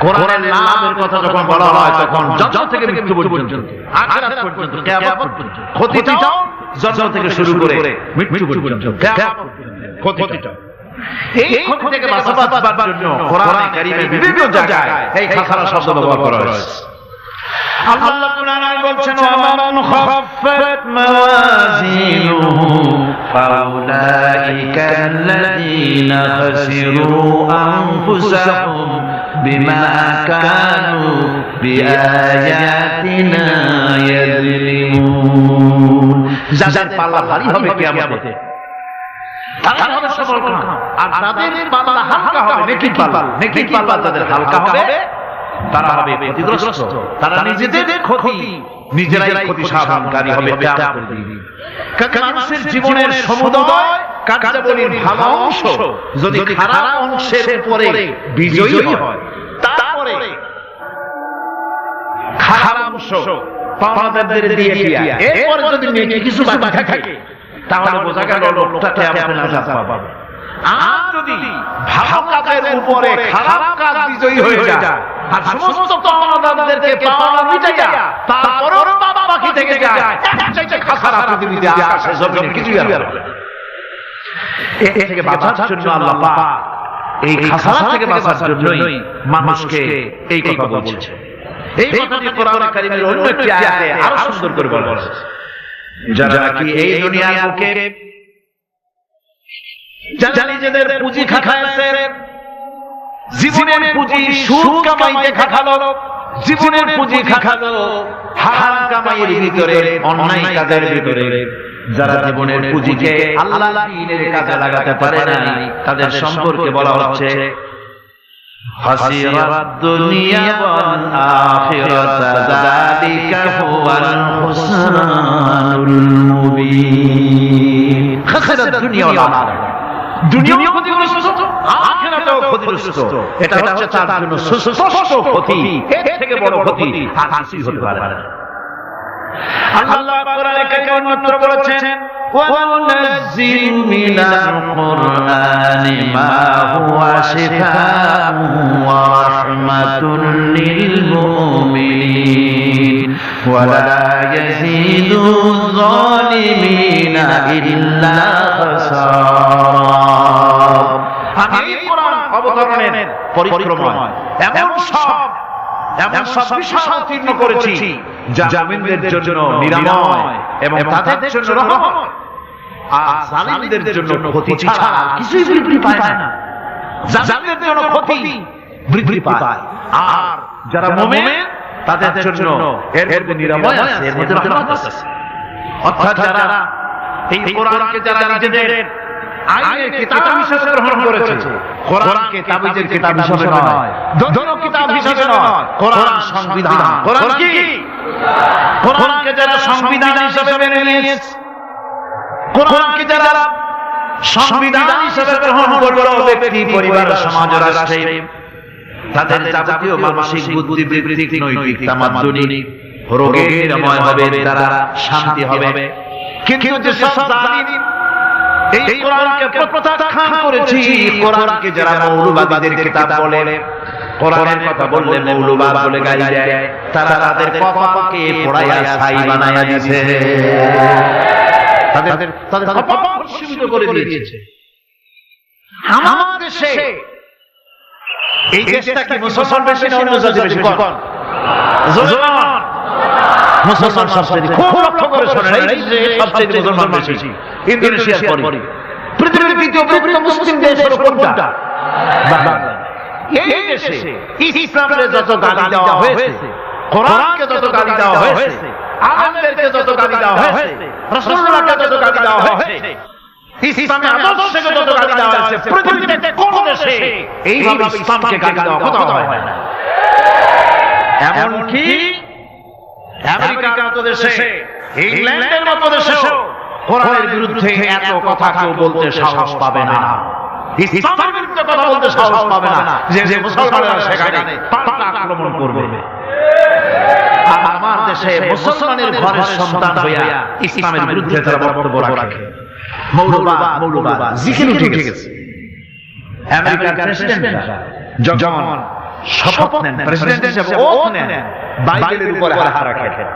কোরআনের লাভের কথা যখন বলা হয় তখন জন্ম থেকে মৃত্যু পর্যন্ত, আখিরাত পর্যন্ত, কিয়ামত পর্যন্ত, ক্ষতিটাও জন্ম থেকে শুরু করে মৃত্যু পর্যন্ত, কিয়ামত ক্ষতিটাও। এই ক্ষতি থেকে বাঁচাবার জন্য কোরআনে কারীমে বিভিন্ন জায়গায় এই খাসারা শব্দ ব্যবহার করা হয়েছে। আল্লাহ কোরআনে বলছেন ওয়ামান খাফফাত মাওয়াজিনুহু ফাউলাইকা আল্লাযীনা খাসিরু আনফুসাহুম বিমা কানু বিআয়াতিনা ইয়াযলিমুন। যাদের পাল্লা ভারী হবে কিয়ামতে তারা হবে সফলকাম, আর যাদের পাল্লা হালকা হবে নেকির পাল্লা যাদের হালকা হবে তারা হবে ক্ষতিগ্রস্ত, তারা নিজেদের ক্ষতি নিজেরাই ক্ষতি সাধনকারী হবে কিয়ামতের দিন। মানুষের জীবনের সমুদয় কার্যাবলীর ভালো অংশ যদি খারাপ অংশের উপরে বিজয়ী হয়, তারপরে খারাপ অংশ পাওনাদারদের দিয়ে দিয়া এরপরে যদি নেকি কিছু বাকি থাকে তাহলে বোঝা গেল লোকটা কিয়ামতের আযাব পাবে। আর যদি ভালো কাজের উপরে খারাপ কাজ বিজয়ী হয়ে যায় আর সমস্ত পাওনাদারদেরকে পাওনা মিটাইয়া তারপরেও বাকি থেকে যায়, চাইতে খাসারা পৃথিবীতে আকাশে জমিনে কিছুই আর হবে না। এর থেকে বাঁচার জন্য আল্লাহ পাক এই খাসারা থেকে বাঁচার জন্যই মানুষকে এই কথা বলছে। এই কথাটি কোরআনে কারীমের অন্য একটি আয়াতে আরো সুন্দর করে বলা হয়েছে, যারা কি এই দুনিয়ার বুকে যারা নিজেদের পুঁজি খাখাইছে, জীবনের পুঁজি সুদ কামাইতে খাখালো, জীবনের পুঁজি খাখালো হারাম কামাইয়ের ভিতরে, অন্যায় কাজের ভিতরে, যারা জীবনের পুঁজিকে আল্লাহর দ্বীনের কাজে লাগাতে পারে নাই তাদের সম্পর্কে বলা হচ্ছে হাসিরাত দুনিয়া ওয়াল আখিরাত যালিকা হুয়াল খুসরানুল মুবিন। খাসিরাত দুনিয়া ওয়াল আখিরাত, দুনিয়াও ক্ষতিগ্রস্ত, আখিরাতেও ক্ষতিগ্রস্ত। এটা হচ্ছে তার জন্য সুস্পষ্ট ক্ষতি, এর থেকে বড় ক্ষতি আর কিছুই হতে পারে না। আল্লাহ কোরআনে কারীমে অন্যত্র বলেছেন ওয়ানুনাজ্জিলু মিনাল কুরআনি মা হুয়া শিফাa'un ওয়া রাহমাতুন লিল মুমিনিন ওয়া লা ইয়াজিদু যালিমিনা ইল্লা খাসারা। আমি কোরআন অবতরণের পরিক্রমায় এমন সব বিষয় অবতীর্ণ করেছি যা মুমিনদের জন্য নিরাময় এবং তাদের জন্য রহমত, আর জালিমদের জন্য ক্ষতি ছাড়া কিছুই বৃদ্ধি পায় না। জালিমদের জন্য ক্ষতি বৃদ্ধি পায়, আর যারা মুমিন তাদের জন্য এর মধ্যে নিরাময় আছে, এর মধ্যে রহমত আছে। অর্থাৎ যারা এই কোরআনকে যারা নিজেদের আইনের কিতাব হিসেবে গ্রহণ করেছে, কোরআনকে তাবিজের কিতাব হিসেবে নয়, দোনো কিতাব হিসেবে নয়, কোরআন সংবিধান। কোরআন কি? কোরআনকে যারা সংবিধান হিসেবে মেনে নিয়েছে, কোরআনকে যারা সংবিধান হিসেবে গ্রহণ করলো ব্যক্তি, পরিবার, সমাজ, রাষ্ট্রে, তাদের যাবতীয় মানসিক, বুদ্ধি, বৃত্তিক, নৈতিক, তামাদ্দুনি রোগে নিরাময় হবে, তারা শান্তি হবে। কিন্তু যে সব জালিম এই কোরআনকে প্রত্যাখ্যান করেছি, কোরআনকে যারা মৌলবাদীদের কিতাব বলে, কোরআনের কথা বললে মৌলবাদ বলে গালি দেয়, তারা তাদের কপালকে পোড়াইয়া ছাই বানাইয়া দিয়েছে, তাদের কপাল সীমিত করে দিয়েছে। আমার দেশে এই দেশটা কি মুসলমান বেশি না অন্য জাতি বেশি? মুসলমান সবচেয়ে, খুব লক্ষ্য করে শোনেন, এই যে সবচেয়ে মুসলমান বেশি ইন্দোনেশিয়ার পরে। পৃথিবীর দ্বিতীয় বৃহত্তম মুসলিম দেশ হলো কোনটা? এই দেশে ইসলামকে যত গালি দেওয়া হয়েছে, কোরআনকে যত গালি দেওয়া হয়েছে, আলেমদেরকে যত গালি দেওয়া হয়েছে, রাসূলুল্লাহকে যত গালি দেওয়া হয়েছে, ইসলামের আদর্শকে যত গালি দেওয়া হয়েছে, পৃথিবীতে কোন দেশে এইভাবে ইসলামকে গালি দেওয়া কোথাও হয় না। এমনকি আমেরিকার মতো দেশে, ইংল্যান্ডের মতো দেশেও কোরআনের বিরুদ্ধে এত কথা কেউ বলতে সাহস পাবে না। ইসলামের বিরুদ্ধে কথা বলতে সাহস পাবে না, যে মুসলমানেরা সেখানে পাল্টা আক্রমণ করবে। আর আমার দেশে মুসলমানের ঘরের সন্তান হইয়া ইসলামের বিরুদ্ধে তারা বক্তব্য রাখে। মৌলবাদ জিকির উঠে গেছে। আমেরিকার প্রেসিডেন্টরা যখন শপথ নেন, প্রেসিডেন্ট হিসেবে ওথ নেন, বাইবেলের উপরে হাত রাখেন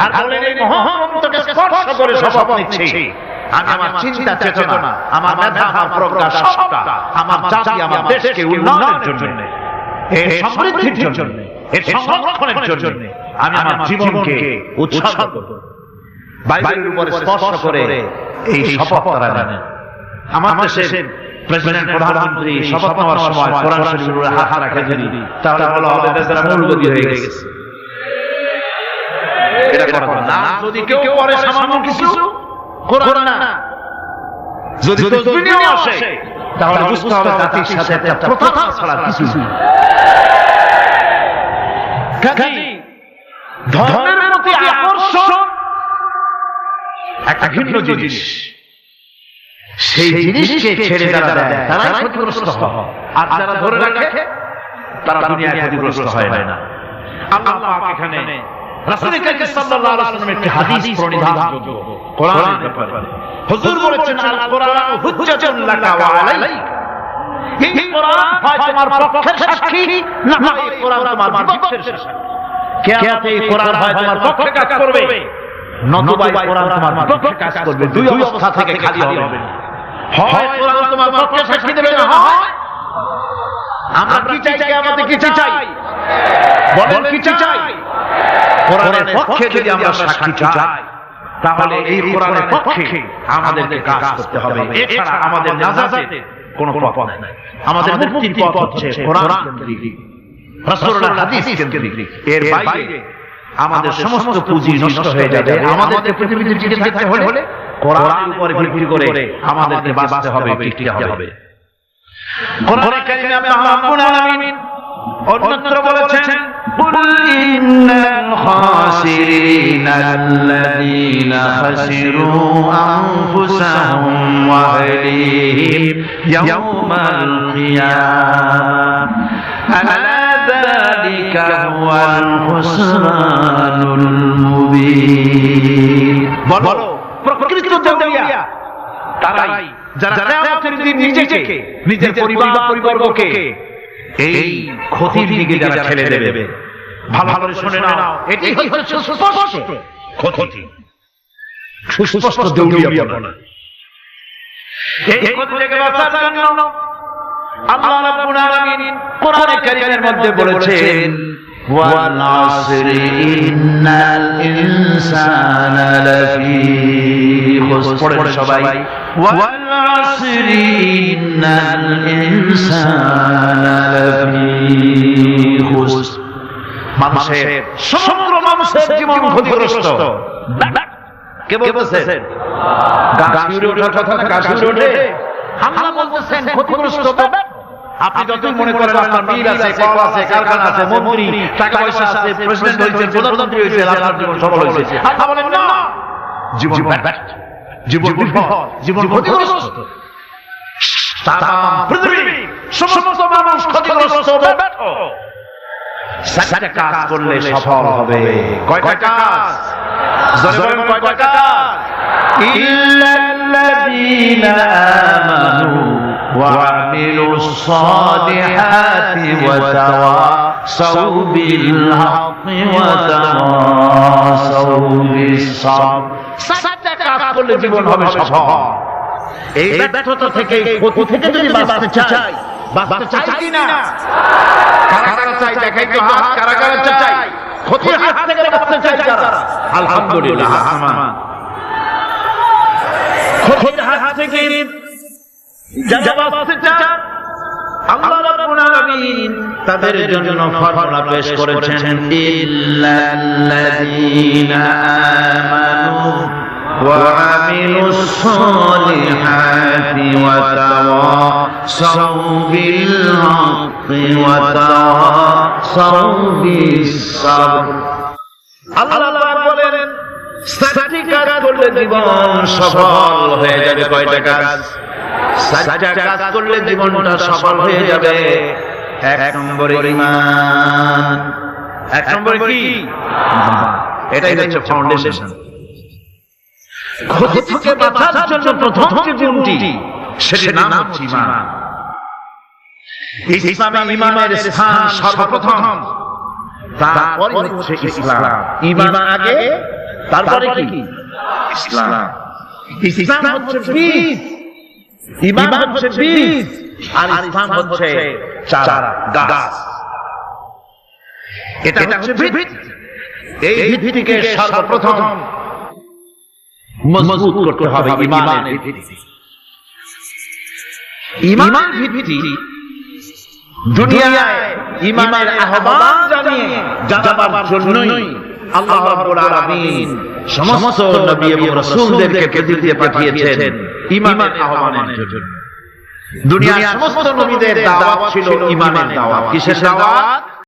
আর বলেন, এই মহাগ্রন্থকে স্পর্শ করে শপথ নিচ্ছি, আমি আমার চিন্তা চেতনা, আমার মেধা, আমার প্রজ্ঞা সবটা আমার জাতি, আমার দেশকে উন্নয়নের জন্য, এর সমৃদ্ধির জন্য, এর সংরক্ষণের জন্য আমি আমার জীবনকে উৎসর্গ করব। বাইবেলের উপরে স্পর্শ করে এই শপথ তারা নেন। আমার দেশের প্রেসিডেন্ট, প্রধানমন্ত্রী শপথ নেওয়ার সময় কোরআন শরীফের উপরে হাত রাখে যদি, তাহলে বলা হবে বেচারা মৌলবাদী হয়ে গেছে। এটা করা না। যদি কেউ করে সামান্য কিছু কোরআন না, যদি তসবিহ নিয়ে আসে, তাহলে বুঝতে হবে জাতির সাথে একটা প্রথা ছাড়া কিছু নেই। কাজেই ধর্মের প্রতি আকর্ষণ একটা ভিন্ন জিনিস। সেই জিনিসকে ছেড়ে যারা দেয় তারাই ক্ষতিগ্রস্ত হয়, আর যারা ধরে রাখে তারা দুনিয়ায় ক্ষতিগ্রস্ত হয় না। আল্লাহ পাক এখানে রাসূল কারীম সাল্লাল্লাহু আলাইহি ওয়াসাল্লামের একটি হাদিস প্রণিধানযোগ্য কোরআনের ব্যাপারে হুজুর বলেছেন, আল কোরআন হুজ্জাতুন লাকা ওয়া আলাইকা। এই কোরআন হয় তোমার পক্ষের সাক্ষী, না হয় এই কোরআন তোমার বিপক্ষের সাক্ষী। কিয়ামতে এই কোরআন হয় তোমার পক্ষে কাজ করবে, নতুবা এই কোরআন তোমার বিপক্ষে কাজ করবে। দুই অবস্থা থেকে খালি হবে না। হয় কোরআন তোমার পক্ষে সাক্ষী দেবে, না হয় আমরা কি চাই, কিয়ামতে কি চাই, বলেন কি চাই? কোরআনের পক্ষে যদি আমরা সাক্ষী চাই, তাহলে এই কোরআনের পক্ষে আমাদেরকে কাজ করতে হবে। এছাড়া আমাদের নাজাতের কোনো পথ নাই। আমাদের মুক্তির পথ হচ্ছে কোরআন কেন্দ্রিক, রাসূলুল্লাহর হাদিস কেন্দ্রিক। এর বাইরে আমাদের সমস্ত পুঁজি নষ্ট হয়ে যাবে। আমাদেরকে পৃথিবীতে টিকে থাকতে হলে কোরআনের উপরে ভিত্তি করে আমাদেরকে বাঁচতে হবে, টিকতে হবে। কোরআনে কারিমে আল্লাহ রাব্বুল আলামিন অন্যত্র বলেছেন, কুল ইন্নাল খাসিরিনা আল্লাযীনা খাসিরু আনফুসাহুম ওয়া আহলিহিম ইয়াওমাল কিয়ামাহ আলা যালিকা হুয়াল খুসরানুল মুবিন। বলো, প্রকৃত দেউলিয়া তারাই যারা কিয়ামতের দিন নিজেকে, নিজের পরিবারবর্গকে এই ক্ষতির দিকে যারা ঠেলে দেবে। ভালো করে শুনে নাও, এটি হচ্ছে সুস্পষ্ট ক্ষতি, সুস্পষ্ট দেউলিয়াপনা। এই ক্ষতি থেকে বাঁচার জন্য আল্লাহ রাব্বুল আলামিন কোরআনে কারীমের মধ্যে বলেছেন, ওয়াল আসরি ইন্নাল ইনসানা লাফি খুসর। পড়েন সবাই, ওয়াল আসরি ইন্নাল ইনসানা লাফি খুসর। মানুষের, সমগ্র মানুষের জীবন ক্ষতিগ্রস্ত। কে বলতেছেন? গাছুরে ওঠার কথা, গাছুরে ওঠে আল্লাহ বলতেছেন ক্ষতিগ্রস্ত। আপনি যতই মনে করেন আপনার মিল আছে, কল আছে, কারখানা আছে, মন্ত্রী, টাকা পয়সা আছে, প্রেসিডেন্ট হয়েছে, প্রধানমন্ত্রী হয়েছে, আপনার জীবন সফল হয়েছে, আল্লাহ বলেন না, জীবন ব্যর্থ, জীবন বিফল, জীবন ক্ষতিগ্রস্ত। তামাম পৃথিবী সমস্ত মানুষ ক্ষতিগ্রস্ত, ব্যর্থ। সাতটা কাজ করলে সফল হবে। কয়টা কাজ? জোরে বলেন, কয়টা কাজ? ইল্লাল্লাযীনা আমানু ওয়া আমিলুস সালিহাতি ওয়া তাওয়াসাউ বিল হাক্কি ওয়া তাওয়াসাউ বিস সাবর। সাতটা কাজ করলে জীবন হবে সফল। এই ব্যর্থতা থেকে, ক্ষতি থেকে যদি বাঁচতে চাই, বাঁচতে চাই কিনা? কারা কারা চাই দেখাই তো হাত, কারা কারা চাই? ক্ষতির হাত থেকে বাঁচতে চাই যারা, আলহামদুলিল্লাহ। ক্ষতির হাত থেকে যারা বাঁচতে চান, আল্লাহ রাব্বুল আলামিন তাদের জন্য ফরমান পেশ করেছেন, ইল্লাল্লাযীনা আমানু ওয়া আমিলুস সালিহাতি ওয়া তাওয়াসাউ বিল হাক্কি ওয়া তাওয়াসাউ বিস সাবর। আল্লাহ পাক বলেন চারটি কাজ করলে জীবন সফল হয়ে যাবে। কয়টা কাজ? চারটা কাজ করলে জীবনটা সফল হয়ে যাবে। এক নম্বরে ঈমান। এক নম্বরে কি? এটাই হচ্ছে ফাউন্ডেশন। ক্ষতি থেকে বাঁচার জন্য প্রথম যে গুণটি, সেটির নাম হচ্ছে ঈমান। ইসলামে ঈমানের স্থান সর্বপ্রথম, তারপরে হচ্ছে ইসলাম। ঈমান আগে, তারপরে কি? ইসলাম। ইসলাম হচ্ছে বীজ, ঈমান হচ্ছে বীজ, আর ইসলাম হচ্ছে চারা, গাছ। এটা হচ্ছে ভিত। এই ভিত্তিকে সর্বপ্রথম মজবুত করতে হবে। ঈমানের ভিত্তি, ঈমান ভিত্তি দুনিয়ায় ঈমানের আহ্বান জানিয়ে যাবার জন্যই আল্লাহ রাব্বুল আলামিন সমস্ত নবী এবং রাসূলদেরকে পৃথিবীতে পাঠিয়েছেন ঈমানের আহ্বানের জন্য। দুনিয়ার সমস্ত নবীদের দাওয়াত ছিল ঈমানের দাওয়াত। কিসের দাওয়াত?